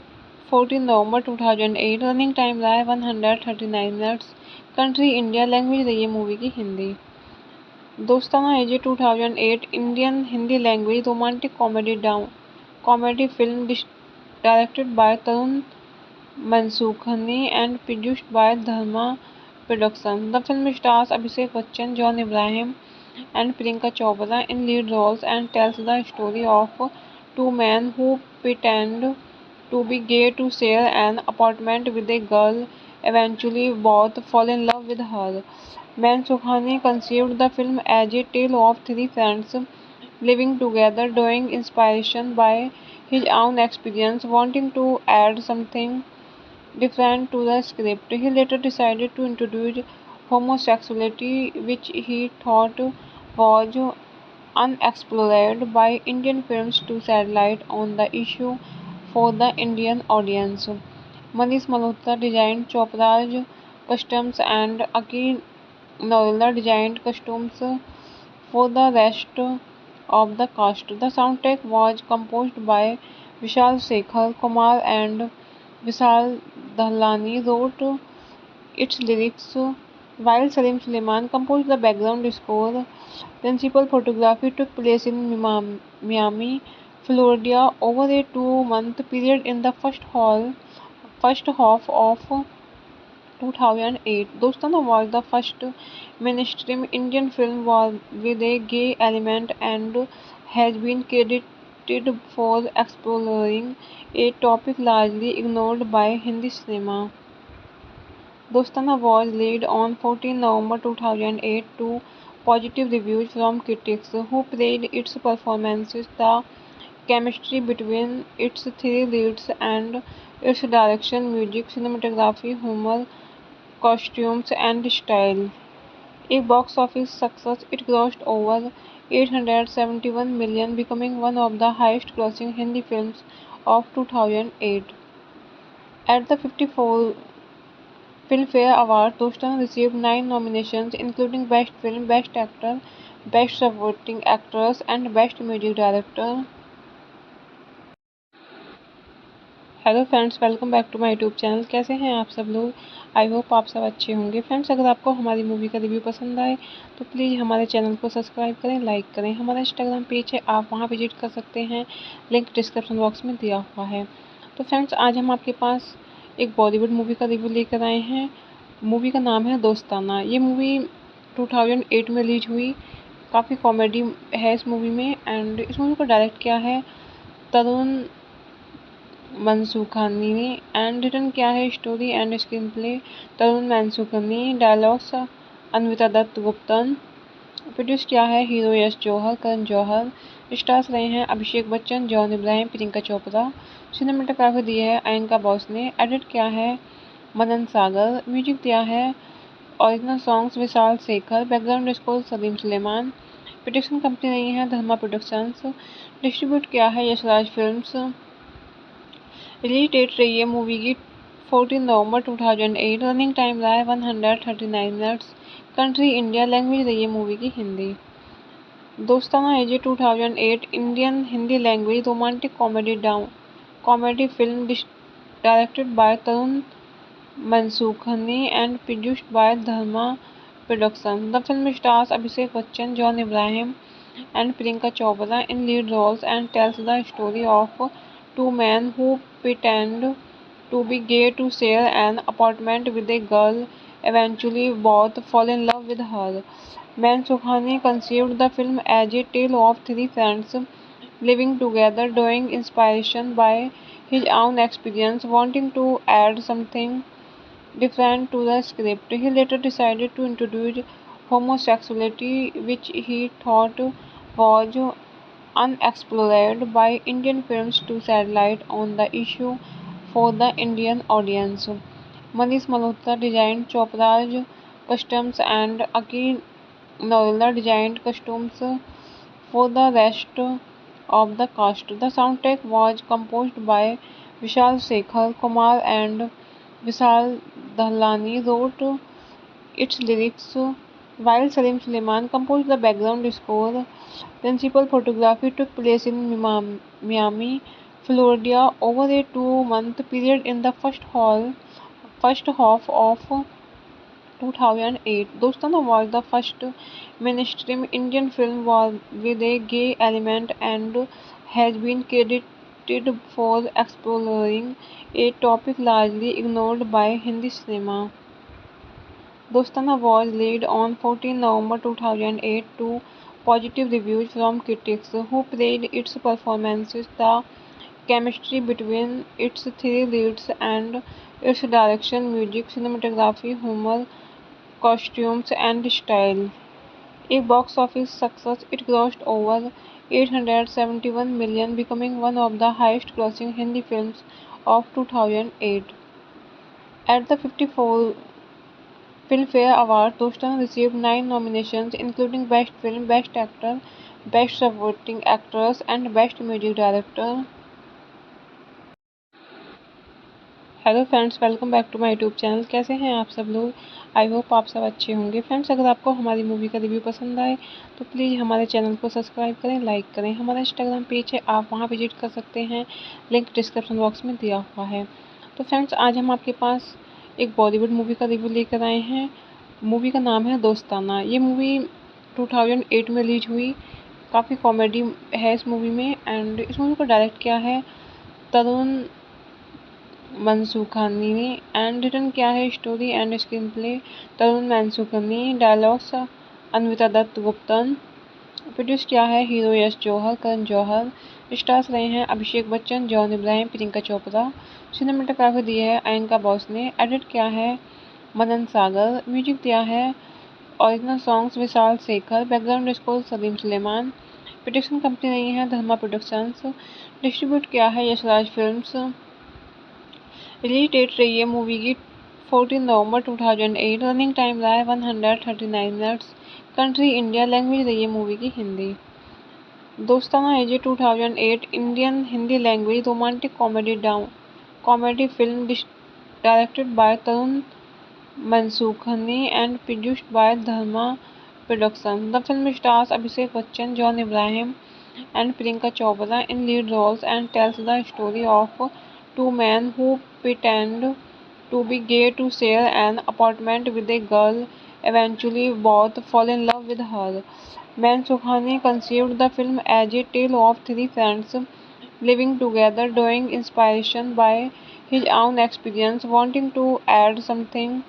14 नवंबर 2008। रनिंग टाइम रहा है 139 मिनट्स। कंट्री इंडिया, लैंग्वेज रही है मूवी की हिंदी। दोस्ताना एजे 2008 Indian Hindi language romantic comedy film directed by Tarun Mansukhani and produced by Dharma Productions. The film stars Abhishek Bachchan, John Abraham, and Priyanka Chopra in lead roles and tells the story of two men who pretend to be gay to share an apartment with a girl. Eventually, both fall in love with her. Mansukhani conceived the film as a tale of three friends living together, drawing inspiration by his own experience, wanting to add something different to the script. He later decided to introduce homosexuality, which he thought was unexplored by Indian films, to shed light on the issue for the Indian audience. Manish Malhotra designed Chopra's costumes and Aki Noila designed costumes for the rest of the cast. The soundtrack was composed by Vishal Shekhar Kumar and Vishal Dahlani wrote its lyrics, while Salim Suleiman composed the background score. Principal photography took place in Miami, Florida, over a 2-month period in the first half of 2008. Dostana was the first mainstream Indian film with a gay element and has been credited for exploring a topic largely ignored by Hindi cinema. Dostana was released on 14 November 2008 to positive reviews from critics who praised its performances, the chemistry between its three leads, and its direction, music, cinematography, humor, costumes, and style. A box office success, it grossed over 871 million, becoming one of the highest grossing Hindi films of 2008. At the 54 Filmfare Awards, Dostan received 9 nominations, including Best Film, Best Actor, Best Supporting Actress, and Best Music Director. Hello friends, welcome back to my YouTube channel. कैसे हैं आप सब लोग? I hope आप सब अच्छे होंगे। Friends, अगर आपको हमारी मूवी का रिव्यू पसंद आए तो प्लीज़ हमारे चैनल को सब्सक्राइब करें, लाइक करें। हमारा इंस्टाग्राम पेज है, आप वहां विजिट कर सकते हैं, लिंक डिस्क्रिप्शन बॉक्स में दिया हुआ है। तो फ्रेंड्स, आज हम आपके पास एक बॉलीवुड मूवी का रिव्यू लेकर आए हैं। मूवी का नाम है दोस्ताना। ये मूवी 2008 में रिलीज हुई। काफ़ी कॉमेडी है इस मूवी में, एंड इस मूवी को डायरेक्ट किया है तरुण मनसूखानी ने, एंड रिटन किया है story and screenplay Tarun Mansukhani, dialogues Anvita Dutt Guptan, produce किया है हीरो यश जौहर, करण जौहर। स्टार्स रहे हैं अभिषेक बच्चन, जॉन इब्राहिम, प्रियंका चोपड़ा। सिनेमेटोग्राफी दी है अयंका बॉस ने, एडिट किया है मदन सागर, म्यूजिक दिया है original songs Vishal Shekhar, background score Salim Sulaiman. Production company रही है धर्मा प्रोडक्शंस, डिस्ट्रीब्यूट किया है यशराज फिल्म्स। रिलीज डेट रही है मूवी की 14 नवंबर 2008। रनिंग टाइम रहा है 139 मिनट्स। कंट्री इंडिया, लैंग्वेज रही है मूवी की हिंदी। दोस्ताना है जी 2008 Indian Hindi language romantic comedy film directed by Tarun Mansukhani and produced by Dharma production. The film stars Abhishek Bachchan, John Ibrahim and Priyanka Chopra in lead roles and tells the story of two men who pretend to be gay to share an apartment with a girl. Eventually, both fall in love with her. Mansukhani conceived the film as a tale of three friends living together, drawing inspiration by his own experience, wanting to add something different to the script. He later decided to introduce homosexuality, which he thought was unexplored by Indian films, to shed light on the issue for the Indian audience. Manish Malhotra designed Chopra's costumes and Aki Noila designed costumes for the rest of the cast. The soundtrack was composed by Vishal Shekhar Kumar, and Vishal Dahlani wrote its lyrics, while Salim Suleiman composed the background score. Principal photography took place in Miami, Florida, over a 2-month period in the first half of 2008. Dostana was the first mainstream Indian film with a gay element and has been credited for exploring a topic largely ignored by Hindi cinema. Dostana was released on 14 November 2008 to positive reviews from critics who praised its performances, the chemistry between its three leads, and its direction, music, cinematography, humor, costumes, and style. A box office success, it grossed over 871 million, becoming one of the highest grossing Hindi films of 2008. At the 54 Filmfare Awards, Dostan received 9 nominations, including Best Film, Best Actor, Best Supporting Actress, and Best Music Director. Hello friends, welcome back to my YouTube channel. कैसे हैं आप सब लोग? I hope आप सब अच्छे होंगे। Friends, अगर आपको हमारी मूवी का रिव्यू पसंद आए तो प्लीज़ हमारे चैनल को सब्सक्राइब करें, लाइक करें। हमारा इंस्टाग्राम पेज है, आप वहां विजिट कर सकते हैं, लिंक डिस्क्रिप्शन बॉक्स में दिया हुआ है। तो फ्रेंड्स आज हम आपके पास एक बॉलीवुड मूवी का रिव्यू लेकर आए हैं। मूवी का नाम है दोस्ताना। ये मूवी 2008 में रिलीज हुई। काफ़ी कॉमेडी है इस मूवी में एंड इस मूवी को डायरेक्ट किया है तरुण मनसूखानी ने एंड रिटन किया है story and screenplay Tarun Mansukhani, dialogues Anvita Dutt Guptan, produce किया है हीरो यश जौहर, करण जौहर। स्टार्स रहे हैं अभिषेक बच्चन, जॉन इब्राहिम, प्रियंका चोपड़ा। सिनेमेटोग्राफी दी है अयंका बॉस ने। एडिट किया है मदन सागर। म्यूजिक दिया है original songs Vishal Shekhar. Background score Salim Sulaiman. Production company रही है धर्मा प्रोडक्शंस। डिस्ट्रीब्यूट किया है यशराज फिल्म्स। रिलीज डेट रही है मूवी की 14 नवंबर 2008। रनिंग टाइम रहा है 139 मिनट्स। Country India. लैंग्वेज रही है मूवी की हिंदी। दोस्ताना है 2008 Indian Hindi language romantic comedy film directed by Tarun Mansukhani and produced by Dharma Productions. The film stars Abhishek Bachchan, John Ibrahim, and Priyanka Chopra in lead roles and tells the story of two men who pretend to be gay to share an apartment with a girl. Eventually, both fall in love with her. Mansukhani conceived the film as a tale of three friends living together, drawing inspiration by his own experience, wanting to add something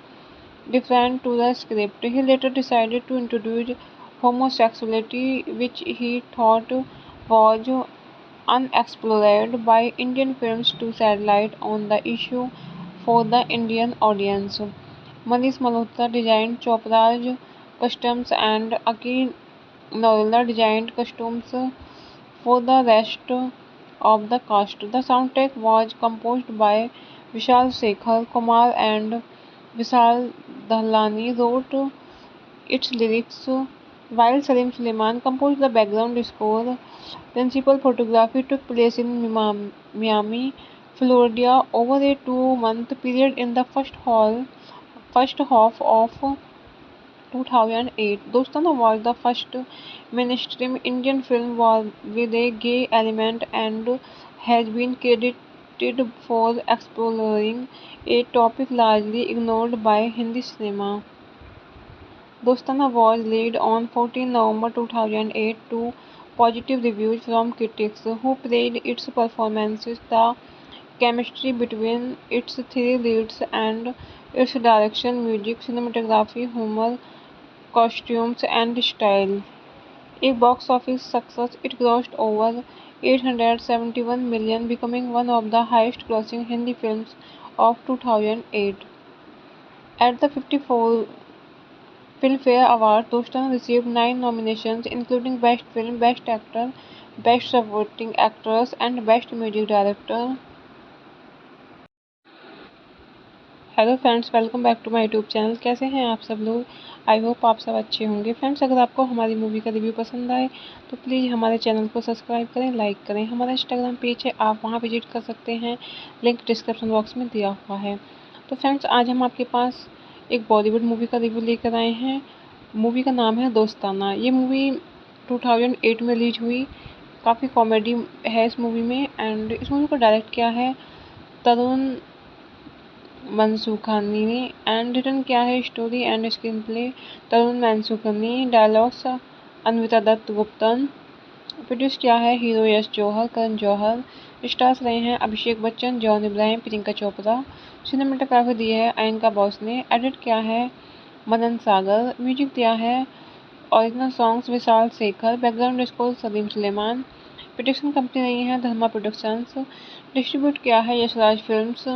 different to the script. He later decided to introduce homosexuality, which he thought was unexplored by Indian films, to shed light on the issue for the Indian audience. Manish Malhotra designed Chopra's costumes and Aki Noila designed costumes for the rest of the cast. The soundtrack was composed by Vishal Shekhar Kumar and Vishal Dahlani wrote its lyrics, while Salim Suleiman composed the background score. Principal photography took place in Miami, Florida, over a 2-month period in the first half of 2008. Dostana was the first mainstream Indian film with a gay element and has been credited for exploring a topic largely ignored by Hindi cinema. Dostana was released on 14 November 2008 to positive reviews from critics who praised its performances, the chemistry between its three leads, and its direction, music, cinematography, humor, costumes, and style. A box office success, it grossed over 871 million, becoming one of the highest grossing Hindi films of 2008. At the 54 Filmfare Awards, Dostan received 9 nominations, including Best Film, Best Actor, Best Supporting Actress, and Best Music Director. Hello friends, welcome back to my YouTube channel. कैसे हैं आप सब लोग? I hope आप सब अच्छे होंगे। Friends, अगर आपको हमारी मूवी का रिव्यू पसंद आए तो प्लीज़ हमारे चैनल को सब्सक्राइब करें, लाइक करें। हमारा इंस्टाग्राम पेज है, आप वहां विजिट कर सकते हैं, लिंक डिस्क्रिप्शन बॉक्स में दिया हुआ है। तो फ्रेंड्स आज हम आपके पास एक बॉलीवुड मूवी का रिव्यू लेकर आए हैं। मूवी का नाम है दोस्ताना। ये मूवी 2008 में रिलीज हुई। काफ़ी कॉमेडी है इस मूवी में एंड इस मूवी को डायरेक्ट किया है तरुण मनसूखानी ने एंड रिटन किया है story and screenplay Tarun Mansukhani, dialogues Anvita Dutt Guptan. Produce किया है हीरो यश जौहर, करण जौहर। स्टार्स रहे हैं अभिषेक बच्चन, जॉन इब्राहिम, प्रियंका चोपड़ा। सिनेमेटोग्राफी दी है अयंका बॉस ने। एडिट किया है मदन सागर। म्यूजिक दिया है original songs Vishal Shekhar. Background score Salim Sulaiman. Production company रही है धर्मा प्रोडक्शंस। डिस्ट्रीब्यूट किया है यशराज फिल्म्स।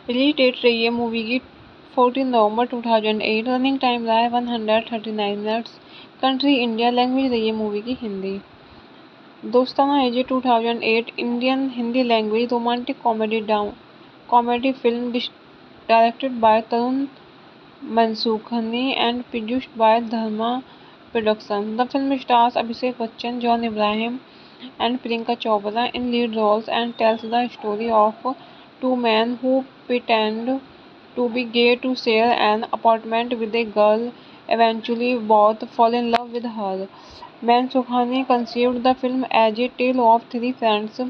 रिलीज डेट रही है मूवी की 14 नवंबर 2008। रनिंग टाइम रहा है 139 मिनट्स। Country India. लैंग्वेज रही है मूवी की हिंदी। दोस्ताना है 2008 Indian Hindi language romantic comedy film directed by Tarun Mansukhani and produced by Dharma Productions. The film stars Abhishek Bachchan, John Ibrahim, and Priyanka Chopra in lead roles and tells the story of two men who pretend to be gay to share an apartment with a girl. Eventually, both fall in love with her. Mansukhani conceived the film as a tale of three friends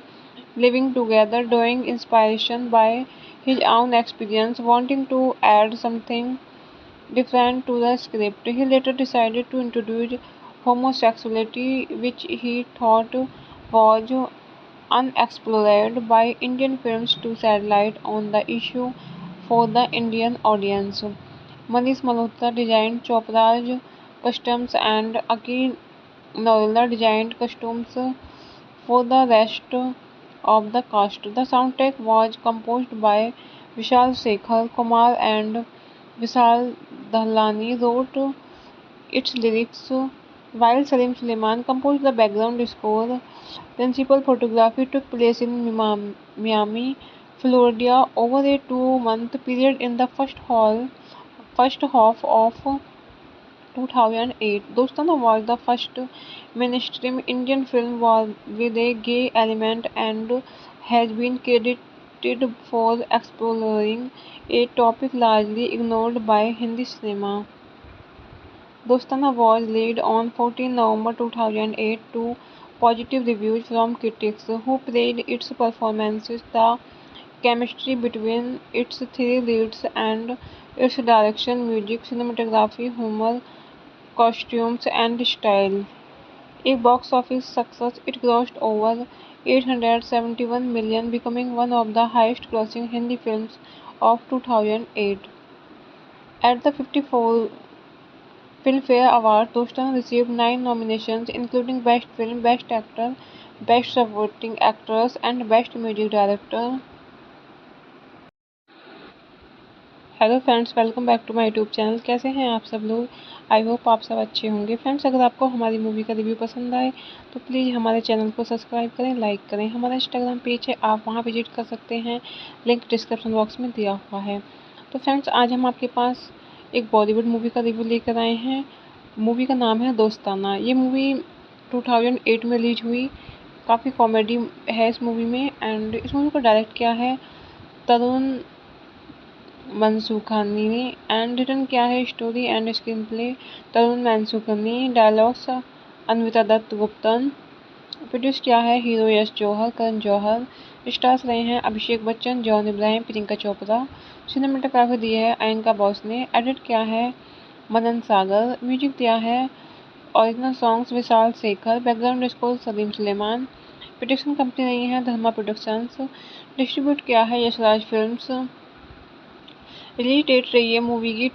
living together, drawing inspiration by his own experience, wanting to add something different to the script. He later decided to introduce homosexuality, which he thought was unexplored by Indian films, to shed light on the issue for the Indian audience. Manish Malhotra designed Chopra's costumes and Aki Noila designed costumes for the rest of the cast. The soundtrack was composed by Vishal Shekhar. Kumar and Vishal Dahlani wrote its lyrics, while Salim Suleiman composed the background score. Principal photography took place in Miami, Florida, over a 2-month period in the first half of 2008. Dostana was the first mainstream Indian film with a gay element and has been credited for exploring a topic largely ignored by Hindi cinema. Dostana was released on 14 November 2008 to positive reviews from critics who praised its performances, the chemistry between its three leads, and its direction, music, cinematography, humor, costumes, and style. A box office success, it grossed over 871 million, becoming one of the highest grossing Hindi films of 2008. At the 54 Filmfare Award, Dostan received 9 nominations, including Best Film, Best Actor, Best Supporting Actress, and Best Music Director. Hello friends, welcome back to my YouTube channel. कैसे हैं आप सब लोग? I hope आप सब अच्छे होंगे। Friends, अगर आपको हमारी मूवी का रिव्यू पसंद आए तो प्लीज़ हमारे चैनल को सब्सक्राइब करें, लाइक करें। हमारा इंस्टाग्राम पेज है, आप वहां विजिट कर सकते हैं, लिंक डिस्क्रिप्शन बॉक्स में दिया हुआ है। तो फ्रेंड्स, आज हम आपके पास एक बॉलीवुड मूवी का रिव्यू लेकर आए हैं। मूवी का नाम है दोस्ताना। ये मूवी 2008 में रिलीज हुई। काफ़ी कॉमेडी है इस मूवी में, एंड इस मूवी को डायरेक्ट किया है तरुण मनसूखानी ने, एंड रिटन किया है story and screenplay Tarun Mansukhani, dialogues Anvita Dutt Guptan, produce किया है हीरो यश जौहर, करण जौहर। स्टार्स रहे हैं अभिषेक बच्चन, जॉन इब्राहिम, प्रियंका चोपड़ा। सिनेमेटोग्राफी दी है अयनका बॉस ने, एडिट किया है मदन सागर, म्यूजिक दिया है original songs Vishal Shekhar, background score Salim Sulaiman. Production company रही है धर्मा प्रोडक्शंस, डिस्ट्रीब्यूट किया है यशराज फिल्म्स। रिलीज डेट रही है मूवी की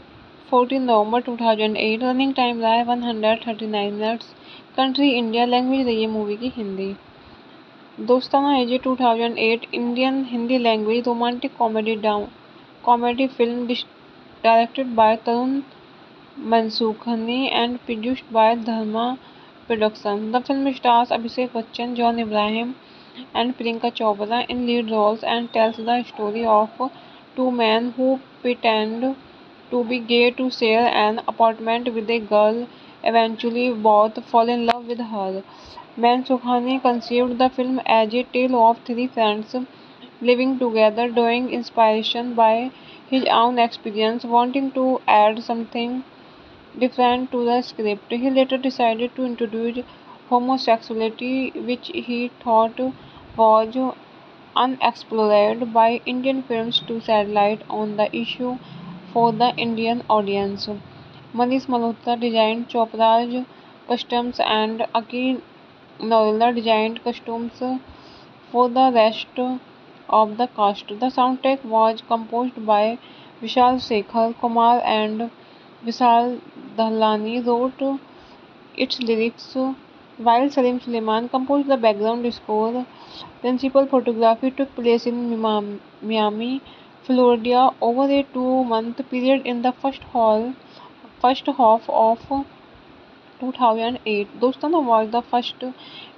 14 नवंबर 2008। रनिंग टाइम रहा है 139 मिनट्स। कंट्री इंडिया, लैंग्वेज रही है मूवी की हिंदी। दोस्ताना है जी 2008 Indian Hindi language romantic comedy film directed by Tarun Mansukhani and produced by Dharma production. The film stars Abhishek Bachchan, John Ibrahim, and Priyanka Chopra in lead roles and tells the story of two men who pretend to be gay to share an apartment with a girl. Eventually, both fall in love with her. Mansukhani conceived the film as a tale of three friends living together, drawing inspiration by his own experience, wanting to add something different to the script. He later decided to introduce homosexuality, which he thought was unexplored by Indian films, to shed light on the issue for the Indian audience. Manish Malhotra designed Chopra's costumes and Aki Noila designed costumes for the rest of the cast. The soundtrack was composed by Vishal Shekhar. Kumar and Vishal Dahlani wrote its lyrics, while Salim Suleiman composed the background score. Principal photography took place in Miami, Florida, over a 2-month period in the first half of 2008. Dostana was the first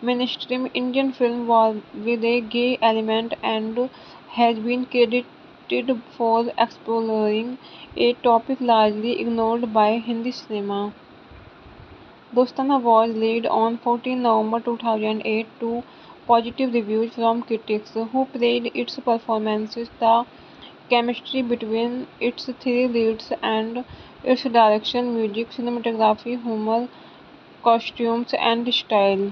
mainstream Indian film with a gay element and has been credited for exploring a topic largely ignored by Hindi cinema. Dostana was released on 14 November 2008 to positive reviews from critics who praised its performances, the chemistry between its three leads, and its direction, music, cinematography, humor, costumes, and style.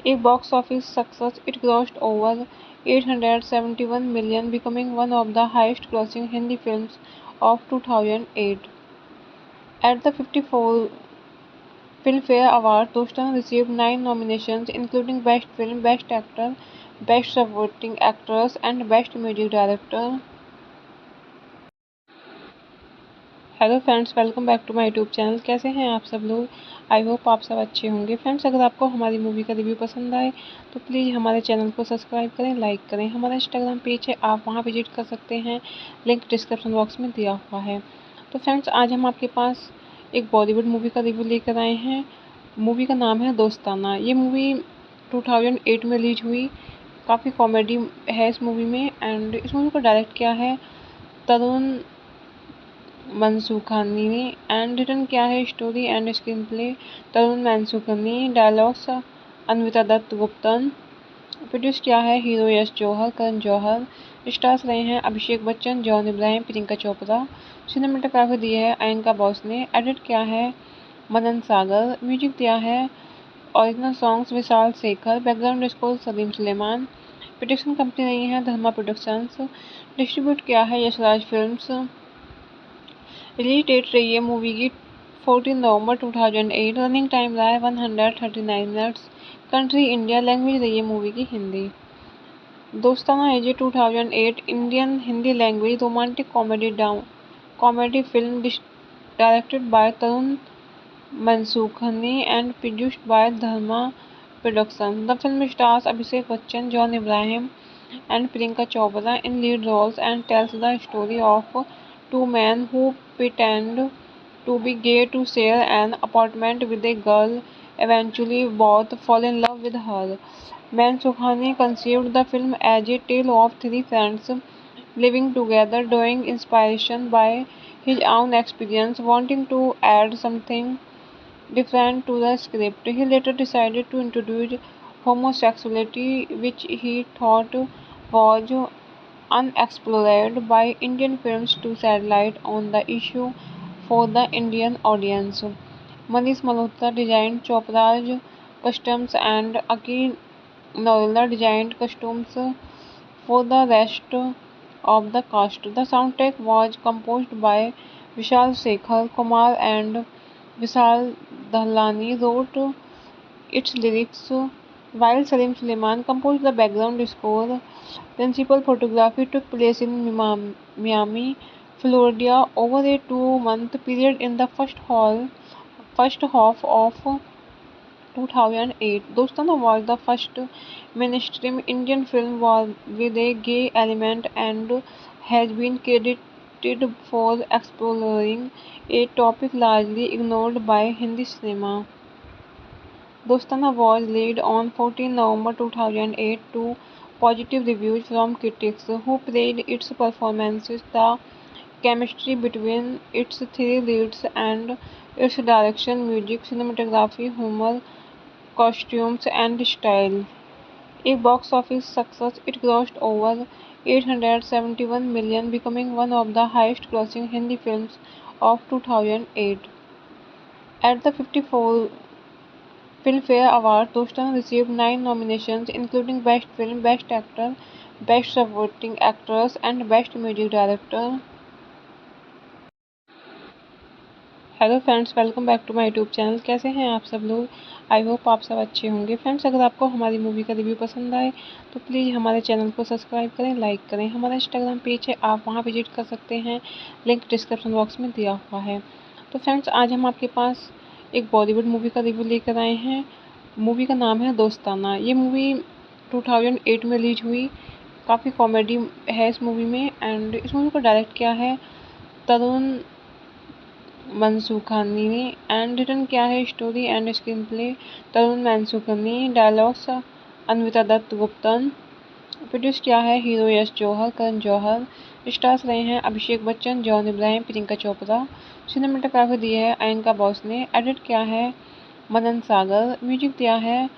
A box office success, it grossed over 871 million, becoming one of the highest grossing Hindi films of 2008. At the 54 Filmfare Award, Dostan received 9 nominations, including Best Film, Best Actor, Best Supporting Actress, and Best Music Director. Hello friends, welcome back to my YouTube channel. कैसे हैं आप सब लोग? I hope आप सब अच्छे होंगे। Friends, अगर आपको हमारी मूवी का रिव्यू पसंद आए तो प्लीज़ हमारे चैनल को सब्सक्राइब करें, लाइक करें। हमारा इंस्टाग्राम पेज है, आप वहां विजिट कर सकते हैं, लिंक डिस्क्रिप्शन बॉक्स में दिया हुआ है। तो फ्रेंड्स, आज हम आपके पास एक बॉलीवुड मूवी का रिव्यू लेकर आए हैं। मूवी का नाम है दोस्ताना। ये मूवी 2008 में रिलीज हुई। काफ़ी कॉमेडी है इस मूवी में, एंड इस मूवी को डायरेक्ट किया है तरुण मनसूखानी ने, एंड रिटन किया है story and screenplay Tarun Mansukhani, dialogues Anvita Dutt Guptan, produce किया है हीरो यश जौहर, करण जौहर। स्टार्स रहे हैं अभिषेक बच्चन, जॉन इब्राहिम, प्रियंका चोपड़ा। सिनेमेटोग्राफी दी है अयंका बॉस ने। एडिट किया है मदन सागर। म्यूजिक दिया है original songs Vishal Shekhar, background score Salim Sulaiman. Production company रही है धर्मा प्रोडक्शंस। डिस्ट्रीब्यूट किया है यशराज फिल्म्स। रिलीज डेट रही है मूवी की 14 नवंबर 2008। रनिंग टाइम रहा है 139 मिनट्स। कंट्री इंडिया, लैंग्वेज रही है मूवी की हिंदी। दोस्ताना है जी 2008 Indian Hindi language romantic comedy film directed by Tarun Mansukhani and produced by Dharma production. The film stars Abhishek Bachchan, John Ibrahim and Priyanka Chopra in lead roles and tells the story of two men who pretend to be gay to share an apartment with a girl. Eventually, both fall in love with her. Mansukhani conceived the film as a tale of three friends living together, drawing inspiration by his own experience, wanting to add something different to the script. He later decided to introduce homosexuality, which he thought was unexplored by Indian films, to shed light on the issue for the Indian audience. Manish Malhotra designed Chopra's costumes and Aki Noila designed costumes for the rest of the cast. The soundtrack was composed by Vishal Shekhar Kumar, and Vishal Dahlani wrote its lyrics, while Salim Suleiman composed the background score. Principal photography took place in Miami, Florida, over a 2-month period in the first half of 2008. Dostana was the first mainstream Indian film with a gay element and has been credited for exploring a topic largely ignored by Hindi cinema. Dostana was released on 14 November 2008 to positive reviews from critics who praised its performances, the chemistry between its three leads, and its direction, music, cinematography, humor, costumes, and style. A box office success, it grossed over 871 million, becoming one of the highest grossing Hindi films of 2008. At the 54 Filmfare Award, Dostan received 9 nominations, including Best Film, Best Actor, Best Supporting Actress, and Best Music Director. Hello friends, welcome back to my YouTube channel. कैसे हैं आप सब लोग? I hope आप सब अच्छे होंगे। Friends, अगर आपको हमारी मूवी का रिव्यू पसंद आए तो प्लीज़ हमारे चैनल को सब्सक्राइब करें, लाइक करें। हमारा इंस्टाग्राम पेज है, आप वहां विजिट कर सकते हैं, लिंक डिस्क्रिप्शन बॉक्स में दिया हुआ है। तो फ्रेंड्स, आज हम आपके पास एक बॉलीवुड मूवी का रिव्यू लेकर आए हैं। मूवी का नाम है दोस्ताना। ये मूवी 2008 में रिलीज हुई। काफ़ी कॉमेडी है इस मूवी में, एंड इस मूवी को डायरेक्ट किया है तरुण मनसूखानी ने, एंड रिटन किया है story and screenplay Tarun Mansukhani, dialogues Anvita Dutt Guptan. Produce किया है हीरो यश जौहर, करण जौहर। स्टार्स रहे हैं अभिषेक बच्चन, जॉन इब्राहिम, प्रियंका चोपड़ा। सिनेमेटोग्राफी दी है अयंका बॉस ने। एडिट किया है मदन सागर। म्यूजिक दिया है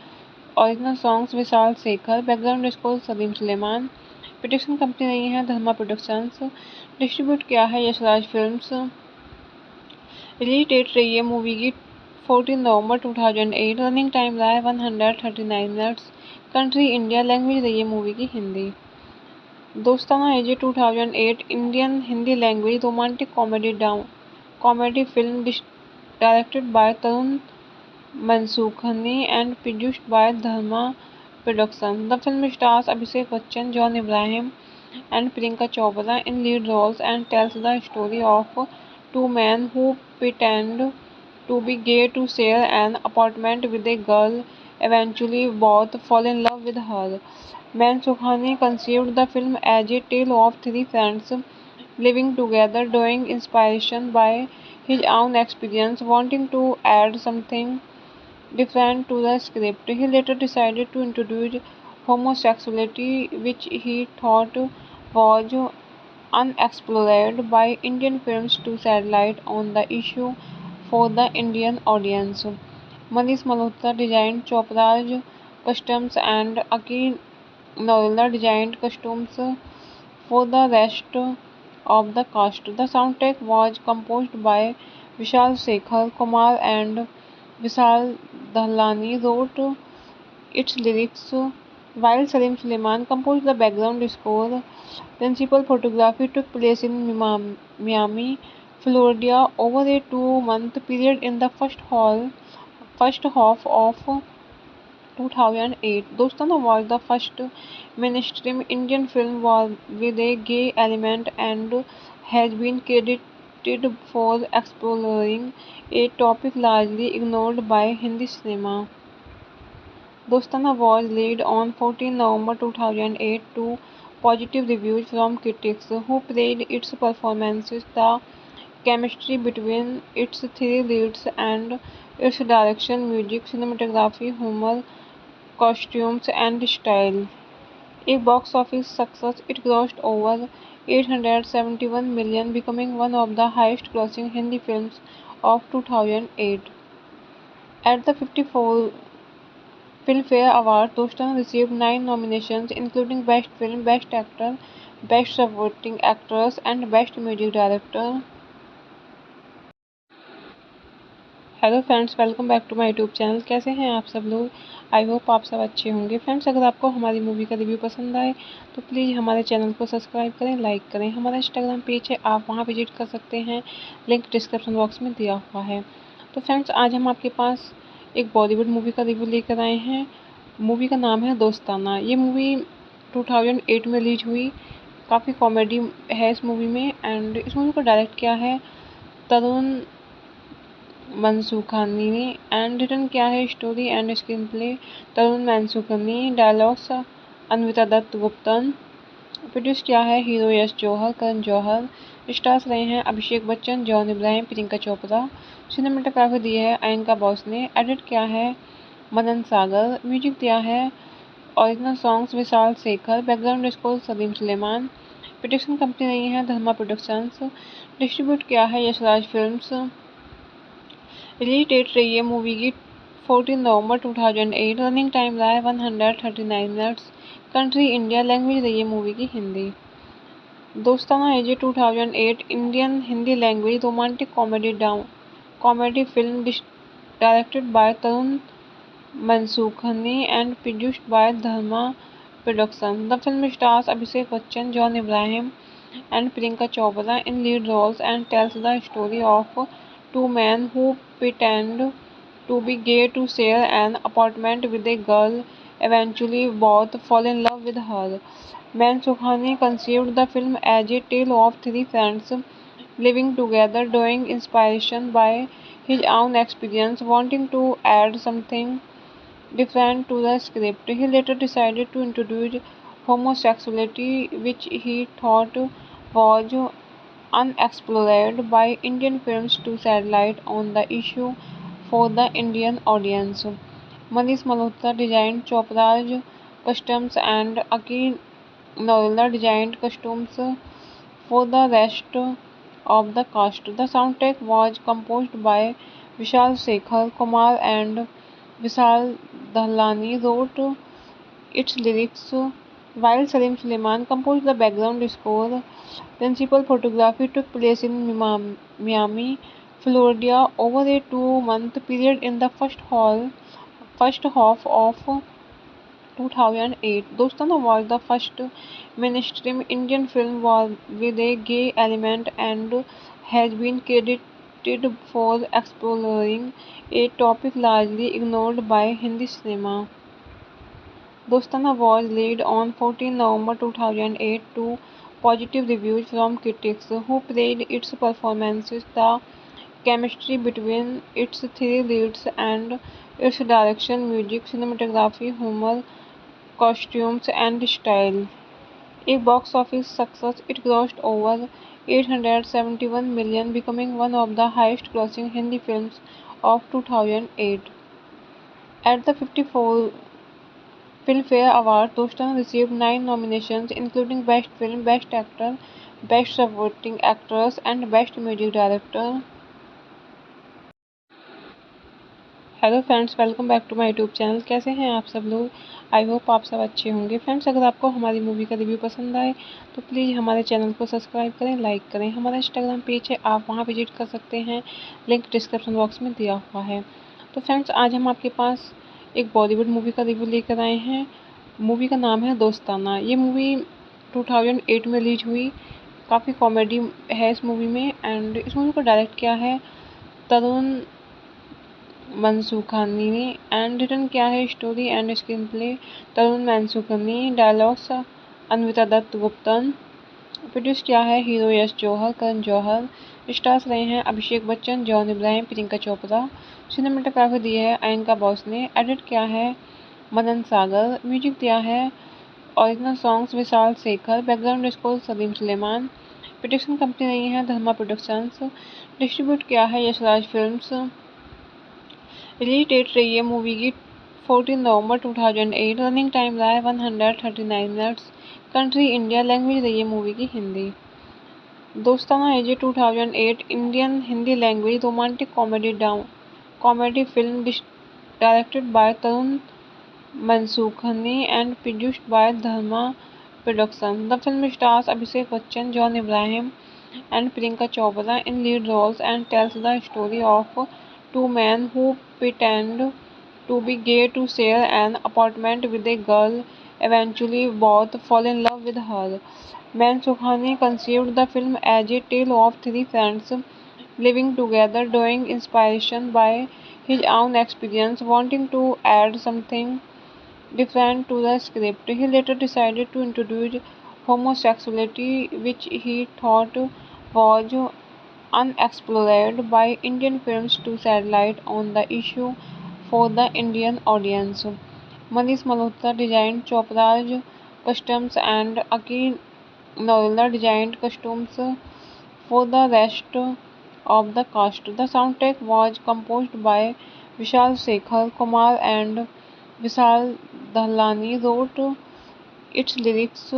original songs Vishal Shekhar, background score Salim Sulaiman. Production company रही है धर्मा प्रोडक्शंस। डिस्ट्रीब्यूट किया है यशराज फिल्म्स। रिलीज डेट रही है मूवी की 14 नवंबर 2008। रनिंग टाइम रहा है 139 मिनट्स। कंट्री इंडिया, लैंग्वेज रही है मूवी की हिंदी। दोस्ताना है जी 2008 Indian Hindi language romantic comedy film directed by Tarun Mansukhani and produced by Dharma Productions. The film stars Abhishek Bachchan, John Abraham, and Priyanka Chopra in lead roles and tells the story of two men who pretend to be gay to share an apartment with a girl. Eventually, both fall in love with her. Mansukhani conceived the film as a tale of three friends living together, drawing inspiration by his own experience, wanting to add something different to the script. He later decided to introduce homosexuality, which he thought was unexplored by Indian films, to shed light on the issue for the Indian audience. Manish Malhotra designed Chopra's costumes and Aki Noila designed costumes for the rest of the cast. The soundtrack was composed by Vishal Shekhar Kumar and Vishal Dahlani wrote its lyrics, while Salim Suleiman composed the background score. Principal photography took place in Miami, Florida, over a 2-month period in the first half of 2008. Dostana was the first mainstream Indian film with a gay element and has been credited for exploring a topic largely ignored by Hindi cinema. Dostana was released on 14 November 2008 to positive reviews from critics who praised its performances, the chemistry between its three leads, and its direction, music, cinematography, humor, costumes, and style. A box office success, it grossed over 871 million, becoming one of the highest grossing Hindi films of 2008. At the 54 Filmfare Awards, Dostan received 9 nominations, including Best Film, Best Actor, Best Supporting Actress, and Best Music Director. Hello friends, welcome back to my YouTube channel. कैसे हैं आप सब लोग? I hope आप सब अच्छे होंगे। Friends, अगर आपको हमारी मूवी का रिव्यू पसंद आए तो प्लीज़ हमारे चैनल को सब्सक्राइब करें, लाइक करें। हमारा इंस्टाग्राम पेज है, आप वहां विजिट कर सकते हैं, लिंक डिस्क्रिप्शन बॉक्स में दिया हुआ है। तो फ्रेंड्स, आज हम आपके पास एक बॉलीवुड मूवी का रिव्यू लेकर आए हैं। मूवी का नाम है दोस्ताना। ये मूवी 2008 में रिलीज हुई। काफ़ी कॉमेडी है इस मूवी में, एंड इस मूवी को डायरेक्ट किया है तरुण मनसूखानी ने, एंड रिटन किया है story and screenplay Tarun Mansukhani, dialogues Anvita Dutt Guptan, produce किया है हीरो यश जौहर, करण जौहर। स्टार्स रहे हैं अभिषेक बच्चन, जॉन इब्राहिम, प्रियंका चोपड़ा। सिनेमेटोग्राफी दी है अयनका बॉस ने, एडिट किया है मनन सागर, म्यूजिक दिया है original songs Vishal Shekhar, background score Salim Sulaiman. Production company रही है धर्मा प्रोडक्शंस, डिस्ट्रीब्यूट किया है यशराज फिल्म्स। रिलीज डेट रही है मूवी की 14 नवंबर 2008। रनिंग टाइम रहा है 139 मिनट्स। कंट्री इंडिया, लैंग्वेज रही है मूवी की हिंदी। दोस्ताना है जी 2008 Indian Hindi language romantic comedy film directed by Tarun Mansukhani and produced by Dharma Productions. The film stars Abhishek Bachchan, John Abraham, and Priyanka Chopra in lead roles and tells the story of two men who pretend to be gay to share an apartment with a girl. Eventually, both fall in love with her. Mansukhani conceived the film as a tale of three friends living together, drawing inspiration by his own experience, wanting to add something different to the script. He later decided to introduce homosexuality, which he thought was unexplored by Indian films, to shed light on the issue for the Indian audience. Manish Malhotra designed Chopra's costumes and Aki Noila designed costumes for the rest of the cast. The soundtrack was composed by Vishal Shekhar Kumar and Vishal Dahlani wrote its lyrics, while Salim Suleiman composed the background score. Principal photography took place in Miami, Florida, over a 2-month period in the first half of 2008. Dostana was the first mainstream Indian film with a gay element and has been credited for exploring a topic largely ignored by Hindi cinema. Dostana was released on 14 November 2008 to positive reviews from critics who praised its performances, the chemistry between its three leads, and its direction, music, cinematography, humor, costumes, and style. A box office success, it grossed over 871 million, becoming one of the highest grossing Hindi films of 2008. At the 54 Filmfare Award, Dostan received 9 nominations, including Best Film, Best Actor, Best Supporting Actress, and Best Music Director. Hello friends, welcome back to my YouTube channel. कैसे हैं आप सब लोग? I hope आप सब अच्छे होंगे। Friends, अगर आपको हमारी मूवी का रिव्यू पसंद आए तो प्लीज़ हमारे चैनल को सब्सक्राइब करें, लाइक करें। हमारा इंस्टाग्राम पेज है, आप वहां विजिट कर सकते हैं, लिंक डिस्क्रिप्शन बॉक्स में दिया हुआ है। तो फ्रेंड्स, आज हम आपके पास एक बॉलीवुड मूवी का रिव्यू लेकर आए हैं। मूवी का नाम है दोस्ताना। ये मूवी 2008 में रिलीज हुई। काफ़ी कॉमेडी है इस मूवी में, एंड इस मूवी को डायरेक्ट किया है तरुण मनसूखानी ने, एंड रिटन किया है story and screenplay Tarun Mansukhani, dialogues Anvita Dutt Guptan, produce किया है हीरो यश जौहर, करण जौहर। स्टार्स रहे हैं अभिषेक बच्चन, जॉन इब्राहिम, प्रियंका चोपड़ा। सिनेमेटोग्राफी दी है अयनका बॉस ने, एडिट किया है मदन सागर, म्यूजिक दिया है original songs Vishal Shekhar, background score Salim Sulaiman. Production company रही है धर्मा प्रोडक्शंस, डिस्ट्रीब्यूट किया है यशराज फिल्म्स। रिलीज डेट रही है मूवी की 14 नवंबर 2008। रनिंग टाइम रहा है 139 मिनट्स। कंट्री इंडिया, लैंग्वेज रही है मूवी की हिंदी। दोस्ताना है 2008 Indian Hindi language romantic comedy film directed by Tarun Mansukhani and produced by Dharma production. The film stars Abhishek Bachchan, John Ibrahim and Priyanka Chopra in lead roles and tells the story of two men who pretend to be gay to share an apartment with a girl. Eventually, both fall in love with her. Mansukhani conceived the film as a tale of three friends living together, drawing inspiration by his own experience, wanting to add something different to the script. He later decided to introduce homosexuality, which he thought was unexplored by Indian films, to shed light on the issue for the Indian audience. Manish Malhotra designed Chopra's costumes and Aki Noila designed costumes for the rest of the cast. The soundtrack was composed by Vishal Shekhar Kumar, and Vishal Dahlani wrote its lyrics,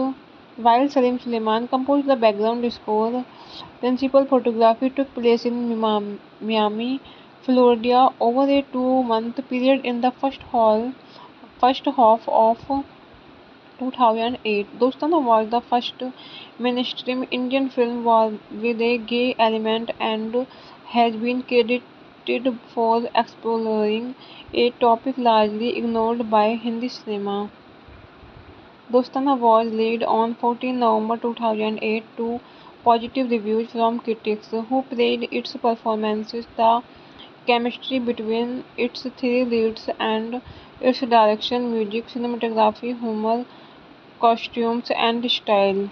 while Salim Suleiman composed the background score. Principal photography took place in Miami, Florida, over a 2-month period in the first half of 2008. Dostana was the first mainstream Indian film with a gay element and has been credited for exploring a topic largely ignored by Hindi cinema. Dostana was released on 14 November 2008 to positive reviews from critics who praised its performances, the chemistry between its three leads, and its direction, music, cinematography, humor, costumes, and style.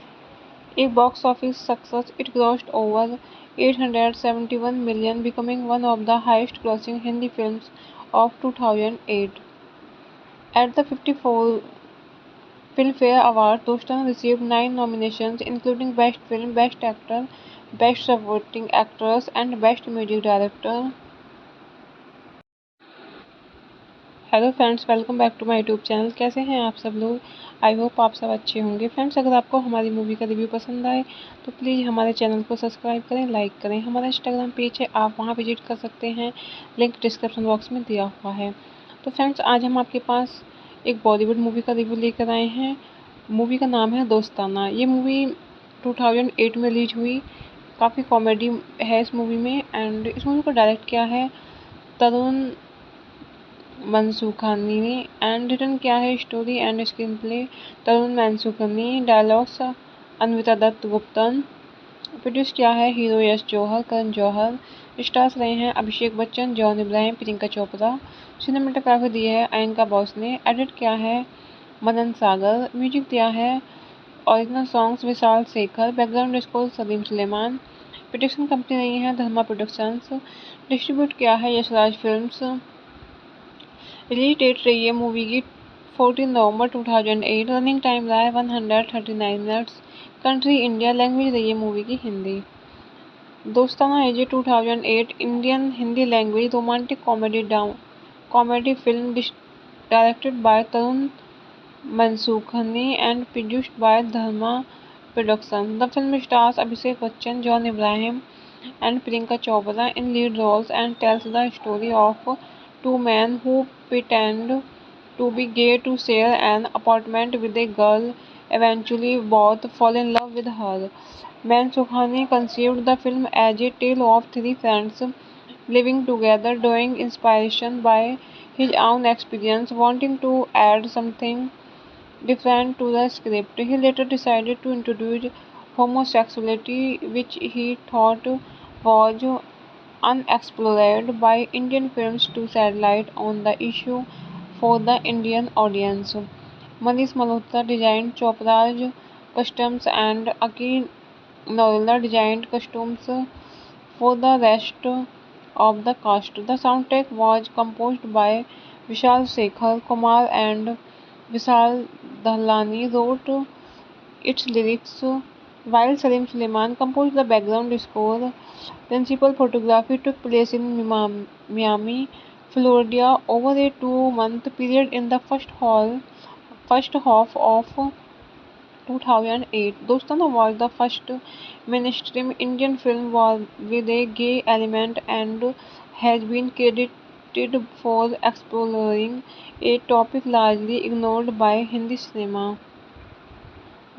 A box office success, it grossed over 871 million, becoming one of the highest grossing Hindi films of 2008. At the 54 Filmfare Award, Dostan received 9 nominations, including Best Film, Best Actor, Best Supporting Actress, and Best Music Director. Hello friends, welcome back to my YouTube channel. कैसे हैं आप सब लोग? I hope आप सब अच्छे होंगे। Friends, अगर आपको हमारी मूवी का रिव्यू पसंद आए तो प्लीज़ हमारे चैनल को सब्सक्राइब करें, लाइक करें। हमारा इंस्टाग्राम पेज है, आप वहां विजिट कर सकते हैं, लिंक डिस्क्रिप्शन बॉक्स में दिया हुआ है। तो फ्रेंड्स, आज हम आपके पास एक बॉलीवुड मूवी का रिव्यू लेकर आए हैं। मूवी का नाम है दोस्ताना। ये मूवी 2008 में रिलीज हुई। काफ़ी कॉमेडी है इस मूवी में, एंड इस मूवी को डायरेक्ट किया है तरुण मनसूखानी एंड रिटन किया है story and screenplay Tarun Mansukhani, dialogues Anvita Dutt Guptan, produce किया है हीरो यश जौहर, करण जौहर, स्टार्स रहे हैं अभिषेक बच्चन, जॉन इब्राहिम, प्रियंका चोपड़ा, सिनेमेटोग्राफी दी है अयंका बॉस ने, एडिट किया है मदन सागर, म्यूजिक दिया है original songs Vishal Shekhar, background score Salim Sulaiman, production company रही है धर्मा प्रोडक्शंस, डिस्ट्रीब्यूट किया है यशराज फिल्म्स। रिलीज डेट रही है मूवी की 14 नवंबर 2008, रनिंग टाइम रहा है 139 मिनट्स, कंट्री इंडिया, लैंग्वेज रही है मूवी की हिंदी। दोस्ताना एजे 2008 Indian Hindi language romantic comedy film directed by Tarun Mansukhani and produced by Dharma Productions. The film stars Abhishek Bachchan, John Abraham, and Priyanka Chopra in lead roles and tells the story of two men who pretend to be gay to share an apartment with a girl. Eventually, both fall in love with her. Mansukhani conceived the film as a tale of three friends living together, drawing inspiration by his own experience, wanting to add something different to the script. He later decided to introduce homosexuality, which he thought was unexplored by Indian films, to shed light on the issue for the Indian audience. Manish Malhotra designed Chopra's costumes and Aki Noila designed costumes for the rest of the cast. The soundtrack was composed by Vishal Shekhar Kumar and Vishal Dahlani wrote its lyrics, while Salim Suleiman composed the background score. Principal photography took place in Miami, Florida, over a 2-month period in the first half of 2008. Dostana was the first mainstream Indian film with a gay element and has been credited for exploring a topic largely ignored by Hindi cinema.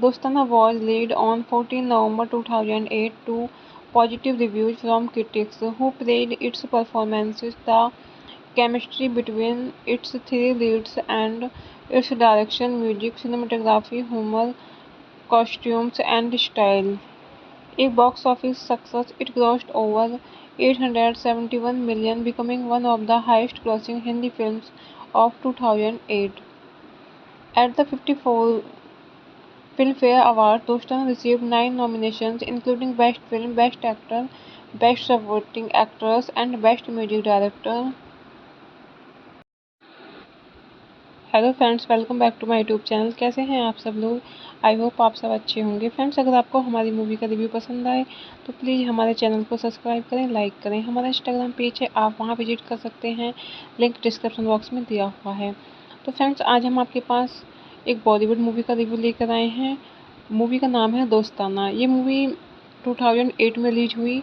Dostana was released on 14 November 2008 to positive reviews from critics who praised its performances, the chemistry between its three leads, and its direction, music, cinematography, humor, costumes, and style. A box office success, it grossed over 871 million, becoming one of the highest grossing Hindi films of 2008. At the 54 Filmfare Award, Dostan received 9 nominations, including Best Film, Best Actor, Best Supporting Actress, and Best Music Director. Hello friends, welcome back to my YouTube channel. कैसे हैं आप सब लोग? I hope आप सब अच्छे होंगे। Friends, अगर आपको हमारी मूवी का रिव्यू पसंद आए तो प्लीज़ हमारे चैनल को सब्सक्राइब करें, लाइक करें। हमारा इंस्टाग्राम पेज है, आप वहां विजिट कर सकते हैं, लिंक डिस्क्रिप्शन बॉक्स में दिया हुआ है। तो फ्रेंड्स, आज हम आपके पास एक बॉलीवुड मूवी का रिव्यू लेकर आए हैं। मूवी का नाम है दोस्ताना। ये मूवी 2008 में रिलीज हुई।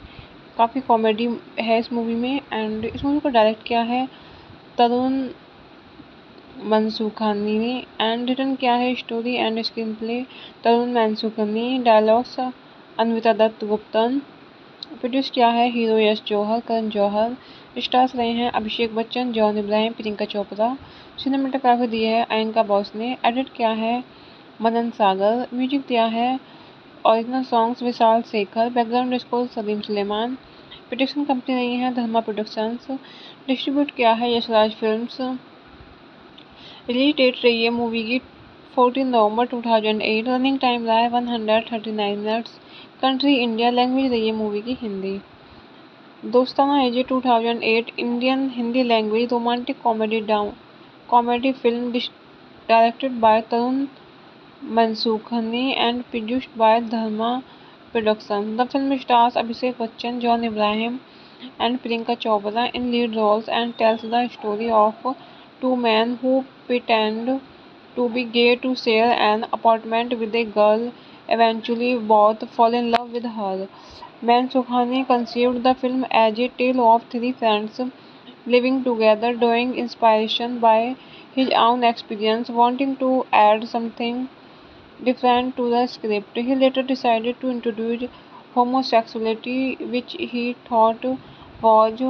काफ़ी कॉमेडी है इस मूवी में, एंड इस मूवी को डायरेक्ट किया है तरुण मनसूखानी ने एंड रिटन किया है story and screenplay Tarun Mansukhani, dialogues Anvita Dutt Guptan, produce किया है हीरो यश जौहर, करण जौहर, स्टार्स रहे हैं अभिषेक बच्चन, जॉन इब्राहिम, प्रियंका चोपड़ा, सिनेमेटोग्राफी दी है अयंका बॉस ने, एडिट किया है मदन सागर, म्यूजिक दिया है original songs Vishal Shekhar, background score Salim Sulaiman, production company रही है धर्मा प्रोडक्शंस, डिस्ट्रीब्यूट किया है यशराज फिल्म्स। रिलीज डेट रही है मूवी की 14 नवंबर 2008, रनिंग टाइम रहा है 139 मिनट्स, कंट्री इंडिया, लैंग्वेज रही है मूवी की हिंदी। दोस्ताना एजे 2008 Indian Hindi language romantic comedy film directed by Tarun Mansukhani and produced by Dharma Productions. The film stars Abhishek Bachchan, John Abraham, and Priyanka Chopra in lead roles and tells the story of two men who pretend to be gay to share an apartment with a girl. Eventually, both fall in love with her. Mansukhani conceived the film as a tale of three friends living together, drawing inspiration by his own experience, wanting to add something different to the script. He later decided to introduce homosexuality, which he thought was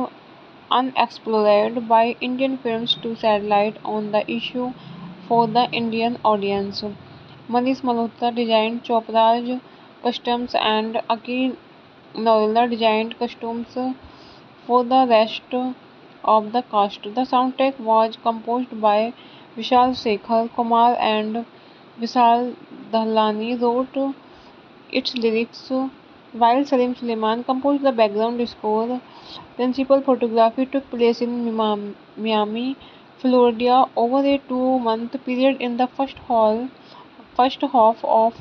unexplored by Indian films to shed light on the issue for the Indian audience. Manish Malhotra designed Chopra's costumes and Aki Noila designed costumes for the rest of the cast. The soundtrack was composed by Vishal Shekhar. Kumar and Vishal Dahlani wrote its lyrics, while Salim Suleiman composed the background score. Principal photography took place in Miami, Florida, over a 2 month period in the first half of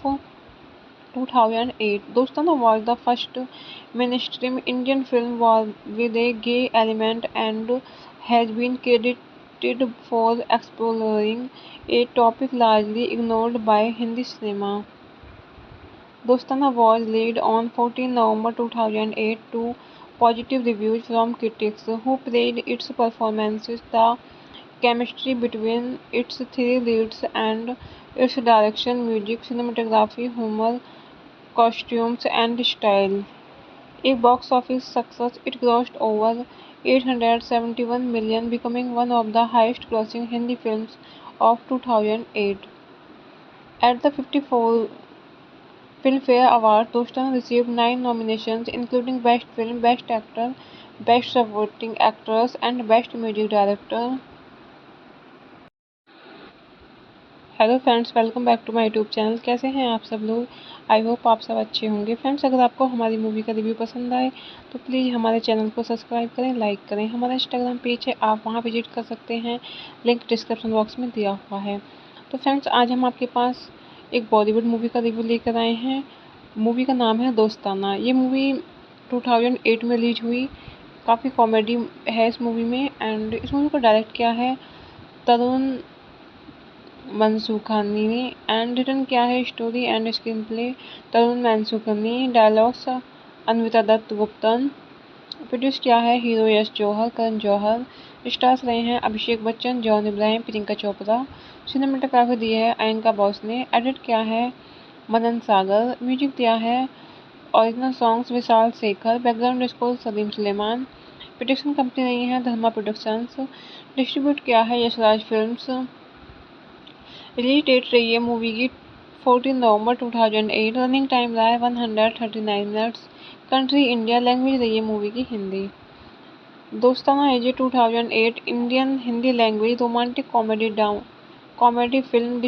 2008. Dostana was the first mainstream Indian film with a gay element and has been credited for exploring a topic largely ignored by Hindi cinema. Dostana was released on 14 November 2008 to positive reviews from critics who praised its performances, the chemistry between its three leads, and its direction, music, cinematography, humor, costumes, and style. A box office success, it grossed over 871 million, becoming one of the highest grossing Hindi films of 2008. At the 54 Filmfare Award, Dostan received 9 nominations, including Best Film, Best Actor, Best Supporting Actress, and Best Music Director. Hello friends, welcome back to my YouTube channel. कैसे हैं आप सब लोग? I hope आप सब अच्छे होंगे। Friends, अगर आपको हमारी मूवी का रिव्यू पसंद आए तो प्लीज़ हमारे चैनल को सब्सक्राइब करें, लाइक करें। हमारा इंस्टाग्राम पेज है, आप वहां विजिट कर सकते हैं, लिंक डिस्क्रिप्शन बॉक्स में दिया हुआ है। तो फ्रेंड्स, आज हम आपके पास एक बॉलीवुड मूवी का रिव्यू लेकर आए हैं। मूवी का नाम है दोस्ताना। ये मूवी 2008 में रिलीज हुई। काफ़ी कॉमेडी है इस मूवी में, एंड इस मूवी को डायरेक्ट किया है तरुण मनसूखानी ने, एंड रिटन किया है story and screenplay Tarun Mansukhani, dialogues Anvita Dutt Guptan, produce किया है हीरो यश जौहर, करण जौहर। स्टार्स रहे हैं अभिषेक बच्चन, जॉन इब्राहिम, प्रियंका चोपड़ा। सिनेमेटोग्राफी दी है अयनका बॉस ने, एडिट किया है मदन सागर, म्यूजिक दिया है original songs Vishal Shekhar, background score Salim Sulaiman. Production company रही है धर्मा प्रोडक्शंस, डिस्ट्रीब्यूट किया है यशराज फिल्म्स। रिलीज डेट रही है मूवी की 14 नवंबर 2008। रनिंग टाइम रहा है 139 मिनट्स। कंट्री इंडिया, लैंग्वेज रही है मूवी की हिंदी। दोस्ताना है 2008 Indian Hindi language romantic comedy film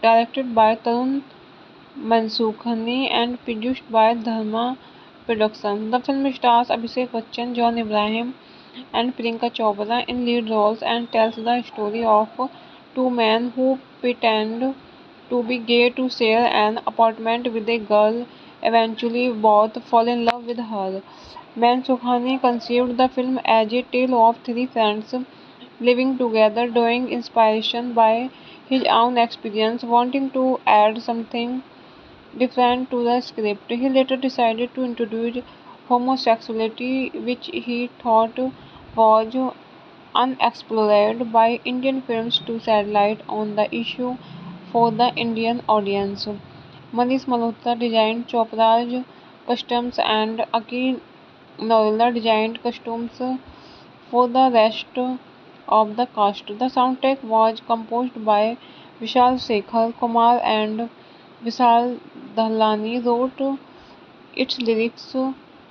directed by Tarun Mansukhani and produced by Dharma production. The film stars Abhishek Bachchan, John Ibrahim, and Priyanka Chopra in lead roles and tells the story of two men who pretend to be gay to share an apartment with a girl. Eventually, both fall in love with her. Mansukhani conceived the film as a tale of three friends living together, drawing inspiration by his own experience, wanting to add something different to the script. He later decided to introduce homosexuality, which he thought was unexplored by Indian films, to shed light on the issue for the Indian audience. Manish Malhotra designed Chopra's costumes and Aki Noila designed costumes for the rest of the cast. The soundtrack was composed by Vishal Shekhar. Kumar and Vishal Dahlani wrote its lyrics,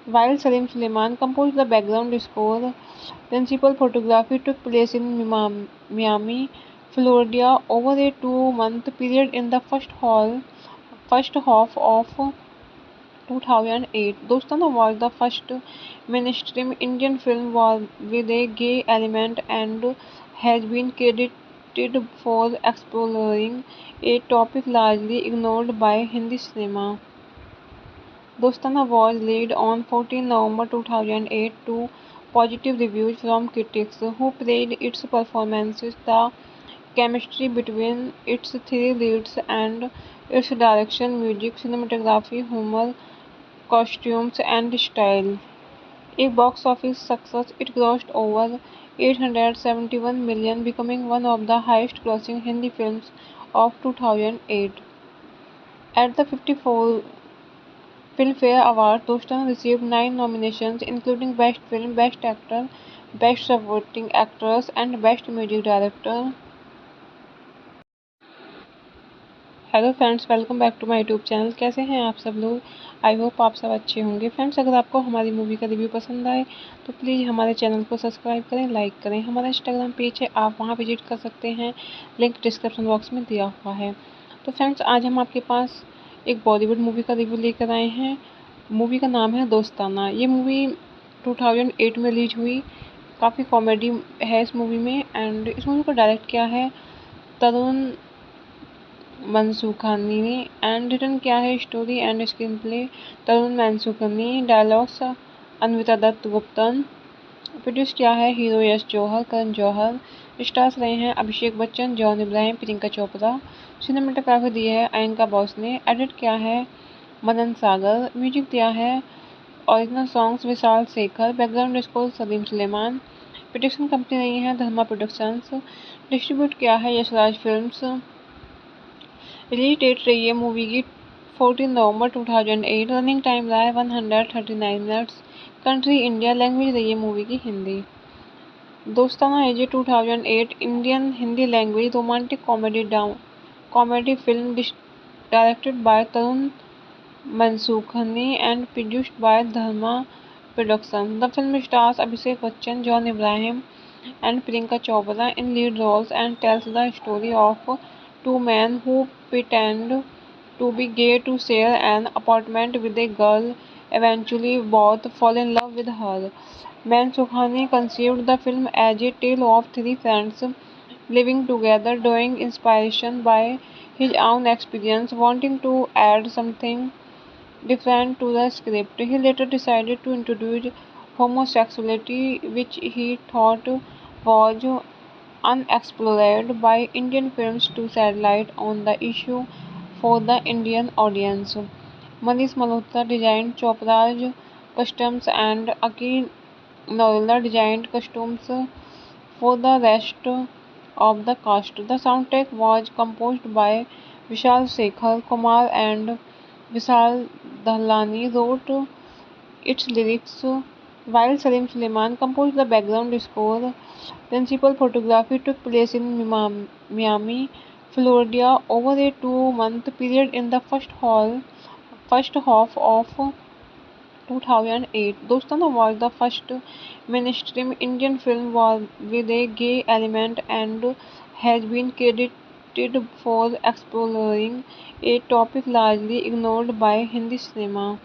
while Salim Suleiman composed the background score. Principal photography took place in Miami, Florida, over a 2 month period in the first half of 2008. Dostana was the first mainstream Indian film with a gay element and has been credited for exploring a topic largely ignored by Hindi cinema. Dostana was released on 14 November 2008 to positive reviews from critics who praised its performances, the chemistry between its three leads, and its direction, music, cinematography, humor, costumes, and style. A box office success, it grossed over 871 million, becoming one of the highest grossing Hindi films of 2008. At the 54 Filmfare Award, Dostan received 9 nominations, including Best Film, Best Actor, best supporting actress and best music director. Hello friends, welcome back to my YouTube channel. कैसे हैं आप सब लोग? I hope आप सब अच्छे होंगे। Friends, अगर आपको हमारी मूवी का रिव्यू पसंद आए तो प्लीज़ हमारे चैनल को सब्सक्राइब करें, लाइक करें। हमारा इंस्टाग्राम पेज है, आप वहां विजिट कर सकते हैं, लिंक डिस्क्रिप्शन बॉक्स में दिया हुआ है। तो फ्रेंड्स, आज हम आपके पास एक बॉलीवुड मूवी का रिव्यू लेकर आए हैं। मूवी का नाम है दोस्ताना। ये मूवी 2008 में रिलीज हुई। काफ़ी कॉमेडी है इस मूवी में, एंड इस मूवी को डायरेक्ट किया है तरुण मनसूखानी ने, एंड रिटन किया है story and screenplay Tarun Mansukhani, dialogues Anvita Dutt Guptan, produce किया है हीरो यश जौहर, करण जौहर। स्टार्स रहे हैं अभिषेक बच्चन, जॉन इब्राहिम, प्रियंका चोपड़ा। सिनेमेटोग्राफी दी है अयंका बॉस ने। एडिट किया है मदन सागर। म्यूजिक दिया है original songs Vishal Shekhar. Background score Salim Sulaiman. Production company रही है धर्मा प्रोडक्शंस। डिस्ट्रीब्यूट किया है यशराज फिल्म्स। रिलीज डेट रही है मूवी की 14 नवंबर 2008। रनिंग टाइम रहा है 139 मिनट्स। Country India. लैंग्वेज रही है मूवी की हिंदी। दोस्ताना है जी 2008 Indian Hindi language romantic comedy film directed by Tarun Mansukhani and produced by Dharma production. The film stars Abhishek Bachchan, John Ibrahim and Priyanka Chopra in lead roles and tells the story of two men who pretend to be gay to share an apartment with a girl. Eventually, both fall in love with her. Mansukhani conceived the film as a tale of three friends living together, drawing inspiration by his own experience, wanting to add something different to the script. He later decided to introduce homosexuality, which he thought was unexplored by Indian films, to shed light on the issue for the Indian audience. Manish Malhotra designed Chopra's costumes and Aki Noila designed costumes for the rest of the cast. The soundtrack was composed by Vishal Shekhar Kumar, and Vishal Dahlani wrote its lyrics, while Salim Suleiman composed the background score. Principal photography took place in Miami, Florida, over a 2-month period in the first half of 2008. Dostana was the first mainstream Indian film with a gay element and has been credited for exploring a topic largely ignored by Hindi cinema.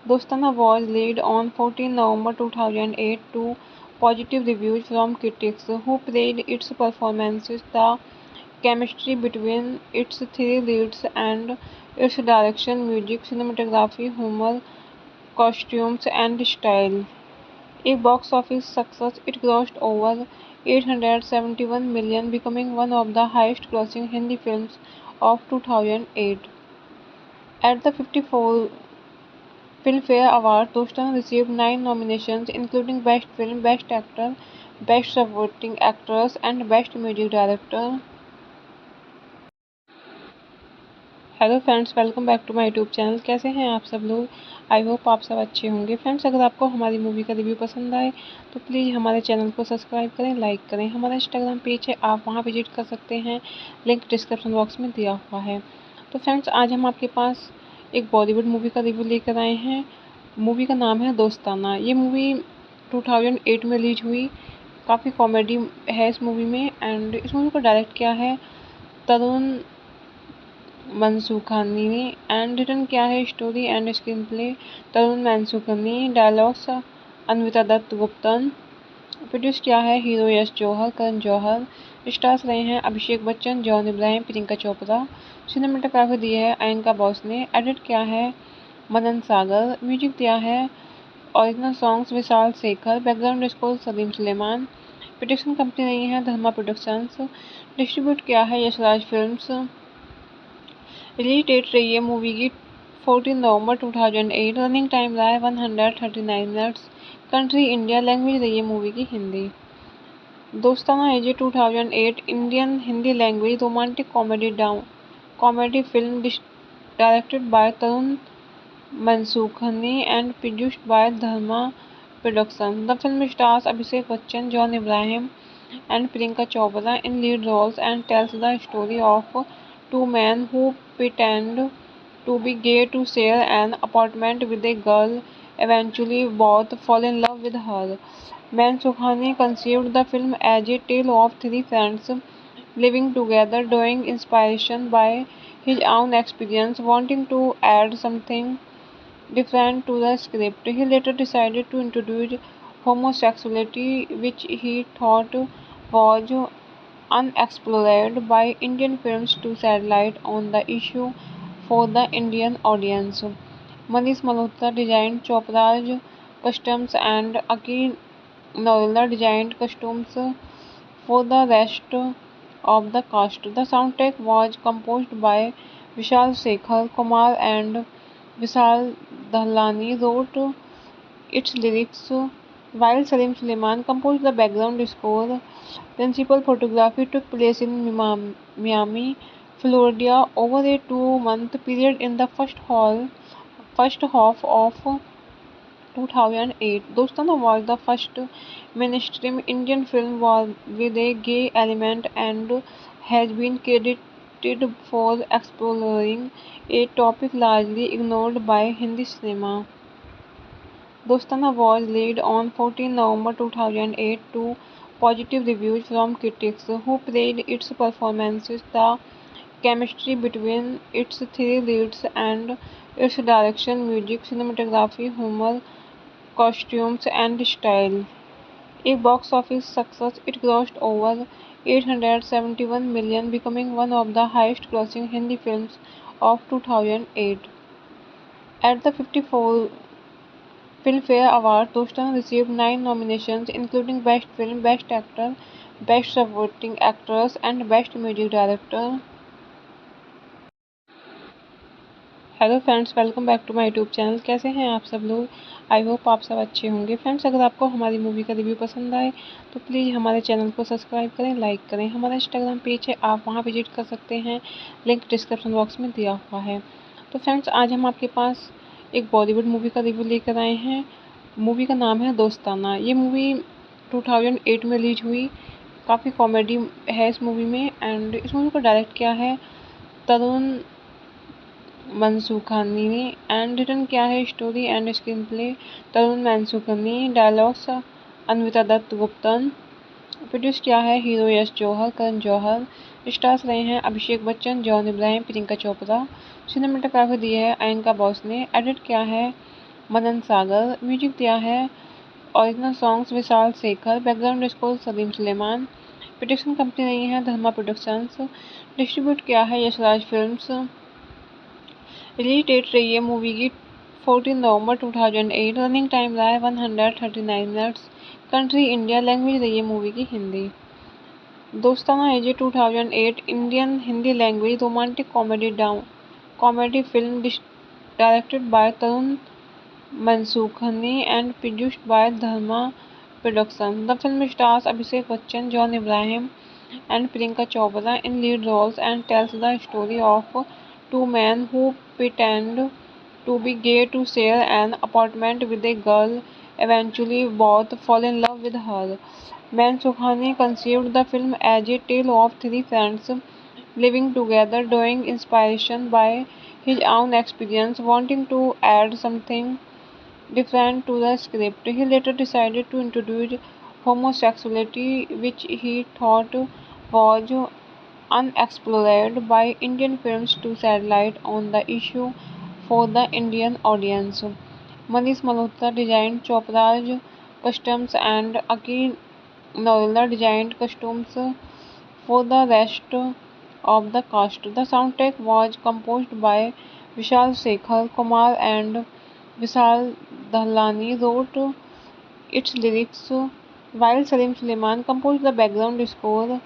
Dostana was released on 14 November 2008 to positive reviews from critics who praised its performances, the chemistry between its three leads, and its direction, music, cinematography, humor, costumes, and style. A box office success, it grossed over 871 million, becoming one of the highest grossing Hindi films of 2008. At the 54 Filmfare Award, Dostan received 9 nominations, including Best Film, Best Actor, Best Supporting Actress, and Best Music Director. Hello friends, welcome back to my YouTube channel. कैसे हैं आप सब लोग? I hope आप सब अच्छे होंगे। Friends, अगर आपको हमारी मूवी का रिव्यू पसंद आए तो प्लीज़ हमारे चैनल को सब्सक्राइब करें, लाइक करें। हमारा इंस्टाग्राम पेज है, आप वहां विजिट कर सकते हैं, लिंक डिस्क्रिप्शन बॉक्स में दिया हुआ है। तो फ्रेंड्स, आज हम आपके पास एक बॉलीवुड मूवी का रिव्यू लेकर आए हैं। मूवी का नाम है दोस्ताना। ये मूवी 2008 में रिलीज हुई। काफ़ी कॉमेडी है इस मूवी में, एंड इस मूवी को डायरेक्ट किया है तरुण मनसूखानी ने, एंड रिटन किया है story and screenplay Tarun Mansukhani, dialogues Anvita Dutt Guptan. Produce किया है हीरो यश जौहर, करण जौहर। स्टार्स रहे हैं अभिषेक बच्चन, जॉन इब्राहिम, प्रियंका चोपड़ा। सिनेमेटोग्राफी दी है अयंका बॉस ने। एडिट किया है मदन सागर। म्यूजिक दिया है original songs Vishal Shekhar. Background score Salim Sulaiman. Production company रही है धर्मा प्रोडक्शंस। डिस्ट्रीब्यूट किया है यशराज फिल्म्स। रिलीज डेट रही है मूवी की 14 नवंबर 2008। रनिंग टाइम रहा है 139 मिनट्स। Country India. लैंग्वेज रही है मूवी की हिंदी। दोस्ताना है जी 2008 Indian Hindi language romantic comedy film directed by Tarun Mansukhani and produced by Dharma production. The film stars Abhishek Bachchan, John Abraham, and Priyanka Chopra in lead roles and tells the story of two men who pretend to be gay to share an apartment with a girl. Eventually, both fall in love with her. Mansukhani conceived the film as a tale of three friends living together, drawing inspiration by his own experience, wanting to add something different to the script. He later decided to introduce homosexuality, which he thought was unexplored by Indian films, to shed light on the issue for the Indian audience. Manish Malhotra designed Chopra's costumes and Aki Noila designed costumes for the rest of the cast. The soundtrack was composed by Vishal Shekhar. Kumar and Vishal Dahlani wrote its lyrics, while Salim Suleiman composed the background score. Principal photography took place in Miami, Florida, over a 2 month period in the first half of 2008. Dostana was the first mainstream Indian film with a gay element and has been credited for exploring a topic largely ignored by Hindi cinema. Dostana was released on 14 November 2008 to positive reviews from critics who praised its performances, the chemistry between its three leads, and its direction, music, cinematography, humor, costumes, and style. A box office success, it grossed over 871 million, becoming one of the highest grossing Hindi films of 2008. At the 54 Filmfare Award, Dostan received 9 nominations, including Best Film, Best Actor, Best Supporting Actress, and Best Music Director. Hello friends, welcome back to my YouTube channel. कैसे हैं आप सब लोग? I hope आप सब अच्छे होंगे। Friends, अगर आपको हमारी मूवी का रिव्यू पसंद आए तो प्लीज़ हमारे चैनल को सब्सक्राइब करें, लाइक करें। हमारा इंस्टाग्राम पेज है, आप वहां विजिट कर सकते हैं, लिंक डिस्क्रिप्शन बॉक्स में दिया हुआ है। तो फ्रेंड्स, आज हम आपके पास एक बॉलीवुड मूवी का रिव्यू लेकर आए हैं। मूवी का नाम है दोस्ताना। ये मूवी 2008 में रिलीज हुई। काफ़ी कॉमेडी है इस मूवी में, एंड इस मूवी को डायरेक्ट किया है तरुण मनसूखानी ने, एंड रिटन किया है story and screenplay Tarun Mansukhani, dialogues Anvita Dutt Guptan, produce किया है हीरो यश जौहर, करण जौहर। स्टार्स रहे हैं अभिषेक बच्चन, जॉन इब्राहिम, प्रियंका चोपड़ा। सिनेमेटोग्राफी दी है अयनका बॉस ने। एडिट किया है मदन सागर। म्यूजिक दिया है original songs Vishal Shekhar. Background score Salim Sulaiman. Production company रही है धर्मा प्रोडक्शंस। डिस्ट्रीब्यूट किया है यशराज फिल्म्स। रिलीज डेट रही है मूवी की 14 नवंबर 2008। रनिंग टाइम रहा है 139 मिनट्स। Country India. लैंग्वेज रही है मूवी की हिंदी। दोस्ताना एजे 2008 Indian Hindi language romantic comedy film directed by Tarun Mansukhani and produced by Dharma production. The film stars Abhishek Bachchan, John Abraham, and Priyanka Chopra in lead roles and tells the story of two men who pretend to be gay to share an apartment with a girl. Eventually, both fall in love with her. Mansukhani conceived the film as a tale of three friends living together, drawing inspiration by his own experience, wanting to add something different to the script. He later decided to introduce homosexuality, which he thought was unexplored by Indian films, to shed light on the issue for the Indian audience. Manish Malhotra designed Chopra's costumes and Aki Noila designed costumes for the rest of the cast. The soundtrack was composed by Vishal Shekhar. Kumar and Vishal Dahlani wrote its lyrics, while Salim Suleiman composed the background score.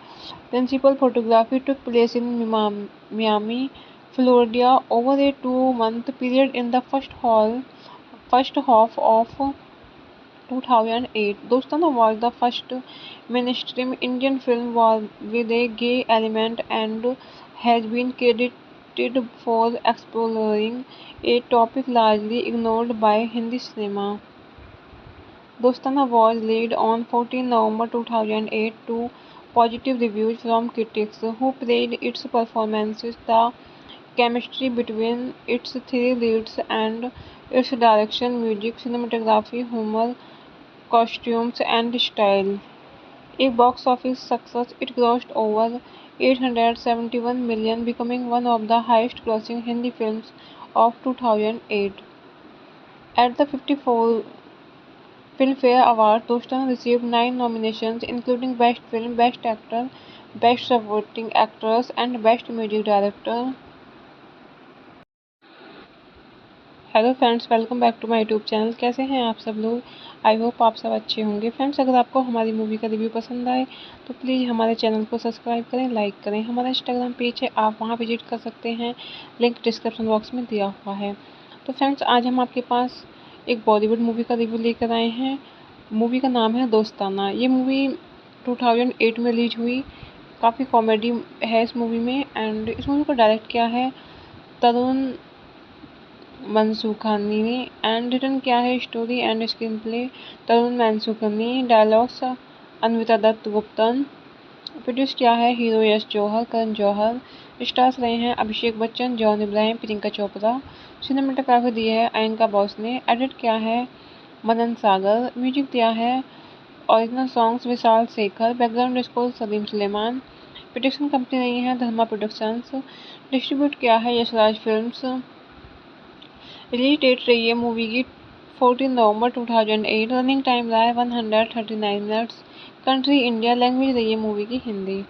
Principal photography took place in Miami, Florida, over a 2 month period in the first half of 2008. Dostana was the first mainstream Indian film with a gay element and has been credited for exploring a topic largely ignored by Hindi cinema. Dostana was released on 14 November 2008 to positive reviews from critics who praised its performances, the chemistry between its three leads, and its direction, music, cinematography, humor, costumes, and style. A box office success, it grossed over 871 million, becoming one of the highest-grossing Hindi films of 2008. At the 54 Filmfare Award, Dostan received 9 nominations, including Best Film, Best Actor, Best Supporting Actress, and Best Music Director. Hello friends, welcome back to my YouTube channel. कैसे हैं आप सब लोग? I hope आप सब अच्छे होंगे। Friends, अगर आपको हमारी मूवी का रिव्यू पसंद आए तो प्लीज़ हमारे चैनल को सब्सक्राइब करें, लाइक करें। हमारा इंस्टाग्राम पेज है, आप वहां विजिट कर सकते हैं, लिंक डिस्क्रिप्शन बॉक्स में दिया हुआ है। तो फ्रेंड्स, आज हम आपके पास एक बॉलीवुड मूवी का रिव्यू लेकर आए हैं। मूवी का नाम है दोस्ताना। ये मूवी 2008 में रिलीज हुई। काफ़ी कॉमेडी है इस मूवी में, एंड इस मूवी को डायरेक्ट किया है तरुण मनसूखानी ने, एंड रिटन किया है story and screenplay Tarun Mansukhani, dialogues Anvita Dutt Guptan, produce किया है हीरो यश जौहर, करण जौहर। स्टार्स रहे हैं अभिषेक बच्चन, जॉन इब्राहिम, प्रियंका चोपड़ा। सिनेमेटोग्राफी दी है अयंका बॉस ने, एडिट किया है मनन सागर, म्यूजिक दिया है original songs Vishal Shekhar, background score Salim Sulaiman. Production company रही है धर्मा प्रोडक्शंस, डिस्ट्रीब्यूट किया है यशराज फिल्म्स। रिलीज डेट रही है मूवी की 14 नवंबर 2008। रनिंग टाइम रहा है 139 मिनट्स। कंट्री इंडिया, लैंग्वेज रही है मूवी की हिंदी।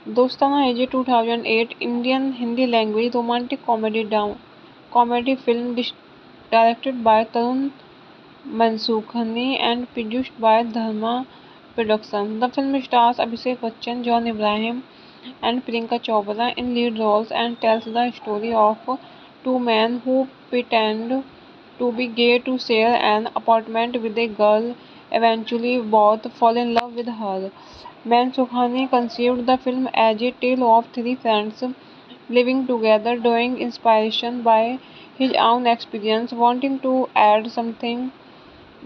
दोस्ताना है जी 2008 Indian Hindi language romantic comedy film directed by Tarun Mansukhani and produced by Dharma production. The film stars Abhishek Bachchan, John Ibrahim and Priyanka Chopra in lead roles and tells the story of two men who pretend to be gay to share an apartment with a girl. Eventually, both fall in love with her. Mansukhani conceived the film as a tale of three friends living together, drawing inspiration by his own experience, wanting to add something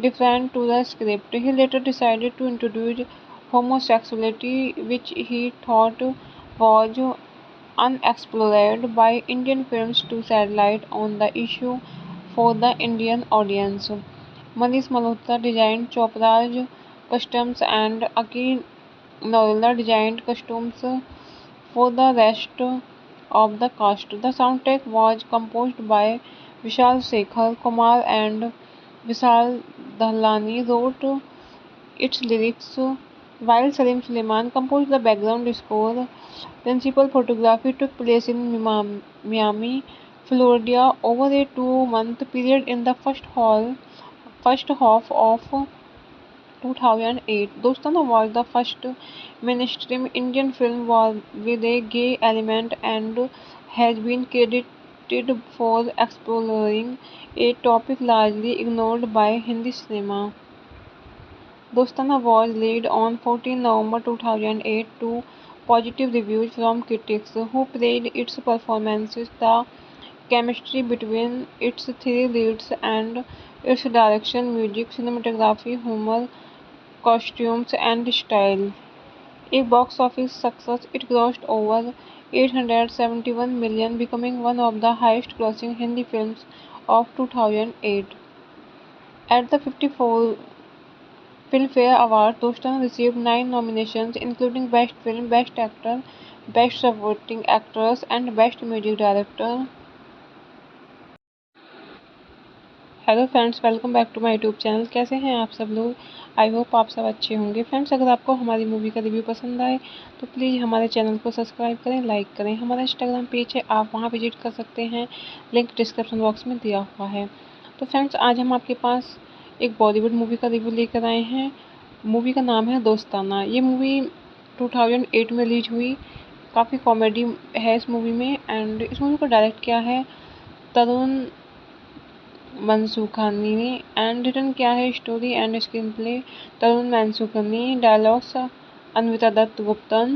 different to the script. He later decided to introduce homosexuality, which he thought was unexplored by Indian films, to shed light on the issue for the Indian audience. Manish Malhotra designed Chopra's costumes and Aki Noila designed costumes for the rest of the cast. The soundtrack was composed by Vishal Shekhar Kumar, and Vishal Dahlani wrote its lyrics, while Salim Suleiman composed the background score. Principal photography took place in Miami, Florida, over a 2-month period in the first half of 2008. Dostana was the first mainstream Indian film with a gay element and has been credited for exploring a topic largely ignored by Hindi cinema. Dostana was released on 14 November 2008 to positive reviews from critics who praised its performances, the chemistry between its three leads, and its direction, music, cinematography, humor, costumes, and style. A box office success, it grossed over 871 million, becoming one of the highest-grossing Hindi films of 2008. At the 54 Filmfare Award, Dostan received 9 nominations, including Best Film, Best Actor, Best Supporting Actress, and Best Music Director. Hello friends, welcome back to my YouTube channel. कैसे हैं आप सब लोग? I hope आप सब अच्छे होंगे। Friends, अगर आपको हमारी मूवी का रिव्यू पसंद आए तो प्लीज़ हमारे चैनल को सब्सक्राइब करें, लाइक करें। हमारा इंस्टाग्राम पेज है, आप वहां विजिट कर सकते हैं, लिंक डिस्क्रिप्शन बॉक्स में दिया हुआ है। तो फ्रेंड्स, आज हम आपके पास एक बॉलीवुड मूवी का रिव्यू लेकर आए हैं। मूवी का नाम है दोस्ताना। ये मूवी 2008 में रिलीज हुई। काफ़ी कॉमेडी है इस मूवी में, एंड इस मूवी को डायरेक्ट किया है तरुण मनसूखानी ने, एंड रिटन किया है story and screenplay Tarun Mansukhani, dialogues Anvita Dutt Guptan,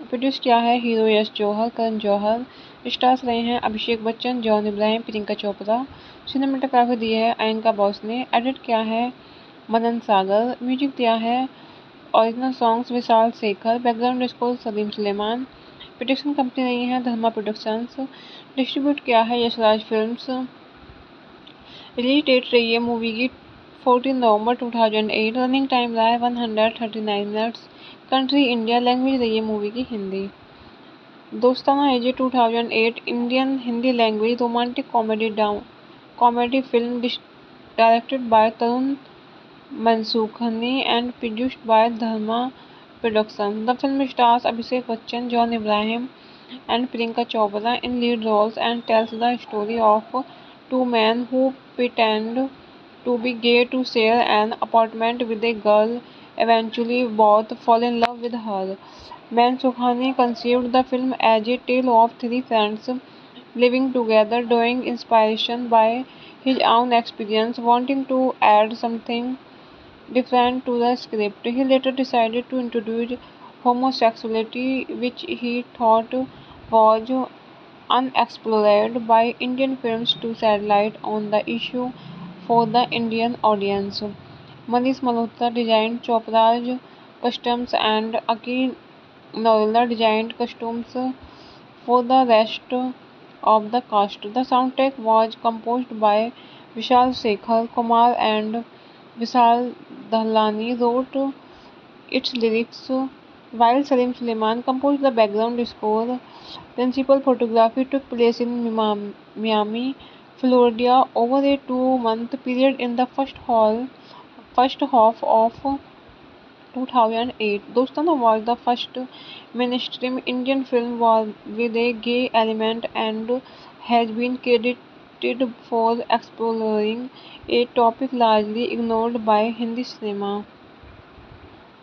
produce किया है हीरो यश जौहर, करण जौहर। स्टार्स रहे हैं अभिषेक बच्चन, जॉन इब्राहिम, प्रियंका चोपड़ा। सिनेमेटोग्राफी दी है अयंका बॉस ने, एडिट किया है मदन सागर। म्यूजिक दिया है original songs Vishal Shekhar, background score Salim Sulaiman. Production company रही है धर्मा प्रोडक्शंस। डिस्ट्रीब्यूट किया है यशराज फिल्म्स। रिलीज डेट रही है मूवी की 14 नवंबर 2008। रनिंग टाइम रहा है 139 मिनट्स। कंट्री इंडिया, लैंग्वेज रही है मूवी की हिंदी। दोस्ताना एजे 2008 Indian Hindi language romantic comedy film directed by Tarun Mansukhani and produced by Dharma Productions. The film stars Abhishek Bachchan, John Abraham, and Priyanka Chopra in lead roles and tells the story of two men who pretend to be gay to share an apartment with a girl. Eventually, both fall in love with her. Mansukhani conceived the film as a tale of three friends living together, drawing inspiration by his own experience, wanting to add something different to the script. He later decided to introduce homosexuality, which he thought was unexplored by Indian films, to shed light on the issue for the Indian audience. Manish Malhotra designed Chopra's costumes and Aki Noila designed costumes for the rest of the cast. The soundtrack was composed by Vishal Shekhar Kumar and Vishal Dahlani wrote its lyrics, while Salim Suleiman composed the background score. Principal photography took place in Miami, Florida, over a 2-month period in the first half of 2008. Dostana was the first mainstream Indian film with a gay element and has been credited for exploring a topic largely ignored by Hindi cinema.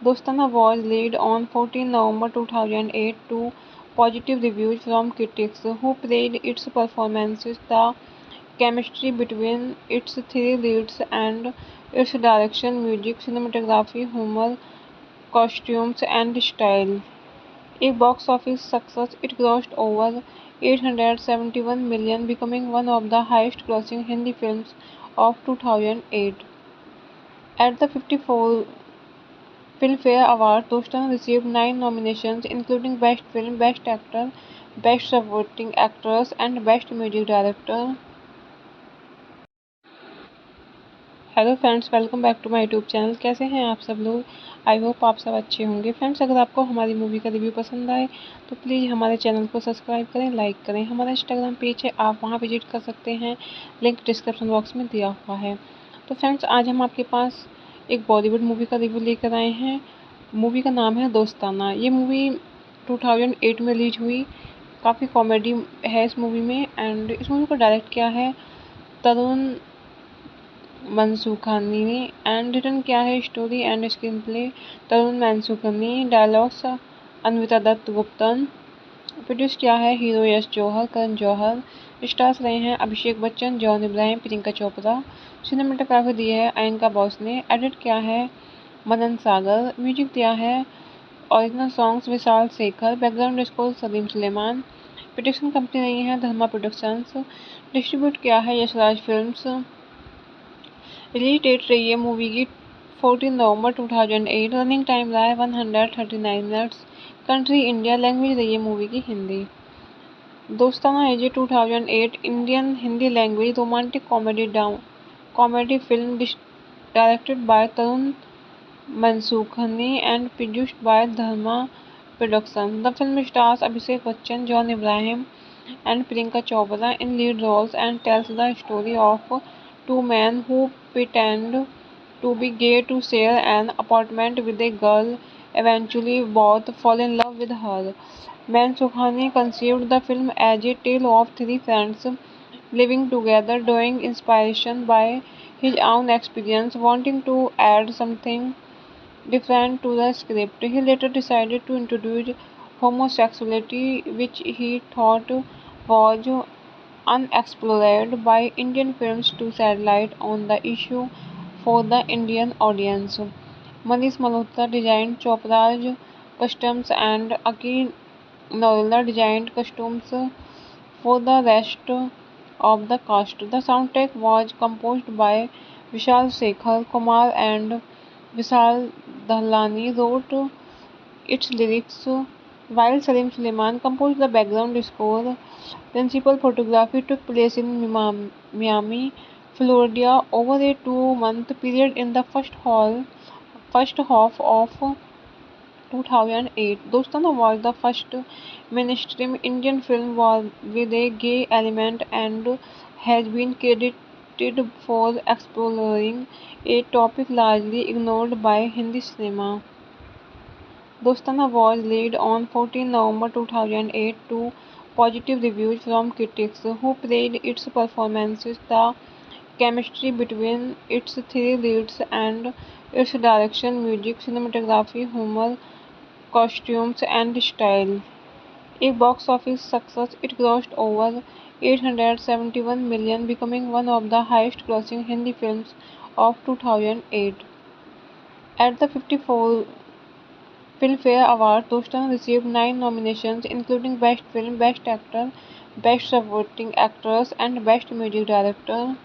Dostana was released on 14 November 2008 to positive reviews from critics who praised its performances, the chemistry between its three leads, and its direction, music, cinematography, humor, costumes, and style. A box office success, it grossed over 871 million, becoming one of the highest grossing Hindi films of 2008. At the 54 Filmfare Awards, Dostan received 9 nominations, including Best Film, Best Actor, Best Supporting Actress, and Best Music Director. Hello friends, welcome back to my YouTube channel. कैसे हैं आप सब लोग? I hope आप सब अच्छे होंगे। Friends, अगर आपको हमारी मूवी का रिव्यू पसंद आए तो प्लीज़ हमारे चैनल को सब्सक्राइब करें, लाइक करें। हमारा इंस्टाग्राम पेज है, आप वहां विजिट कर सकते हैं, लिंक डिस्क्रिप्शन बॉक्स में दिया हुआ है। तो फ्रेंड्स, आज हम आपके पास एक बॉलीवुड मूवी का रिव्यू लेकर आए हैं। मूवी का नाम है दोस्ताना। ये मूवी 2008 में रिलीज हुई। काफ़ी कॉमेडी है इस मूवी में, एंड इस मूवी को डायरेक्ट किया है तरुण मनसूखानी ने, एंड रिटन किया है story and screenplay Tarun Mansukhani, dialogues Anvita Dutt Guptan. Produce किया है हीरो यश जौहर, करण जौहर। स्टार्स रहे हैं अभिषेक बच्चन, जॉन इब्राहिम, प्रियंका चोपड़ा। सिनेमेटोग्राफी दी है अयनका बॉस ने। एडिट किया है मदन सागर। म्यूजिक दिया है original songs Vishal Shekhar, background score Salim Sulaiman. Production company रही है धर्मा प्रोडक्शंस। डिस्ट्रीब्यूट किया है यशराज फिल्म्स। रिलीज डेट रही है मूवी की 14 नवंबर 2008। रनिंग टाइम रहा है 139 मिनट्स। कंट्री इंडिया, लैंग्वेज रही है मूवी की हिंदी। दोस्ताना एजे 2008 Indian Hindi language romantic comedy film directed by Tarun Mansukhani and produced by Dharma Productions. The film stars Abhishek Bachchan, John Abraham, and Priyanka Chopra in lead roles and tells the story of two men who pretend to be gay to share an apartment with a girl. Eventually, both fall in love with her. Mansukhani conceived the film as a tale of three friends living together, drawing inspiration by his own experience, wanting to add something different to the script. He later decided to introduce homosexuality, which he thought was unexplored by Indian films, to shed light on the issue for the Indian audience. Manish Malhotra designed Chopra's costumes and Aki Noila designed costumes for the rest of the cast. The soundtrack was composed by Vishal Shekhar. Kumar and Vishal Dahlani wrote its lyrics, while Salim Suleiman composed the background score. Principal photography took place in Miami, Florida, over a 2 month period in the first half of 2008. Dostana was the first mainstream Indian film with a gay element and has been credited for exploring a topic largely ignored by Hindi cinema. Dostana was released on 14 November 2008 to positive reviews from critics who praised its performances, the chemistry between its three leads, and its direction, music, cinematography, humor, costumes, and style. A box office success, it grossed over 871 million, becoming one of the highest grossing Hindi films of 2008. At the 54 Filmfare Awards, Dostan received 9 nominations, including Best Film, Best Actor, Best Supporting Actress, and Best Music Director.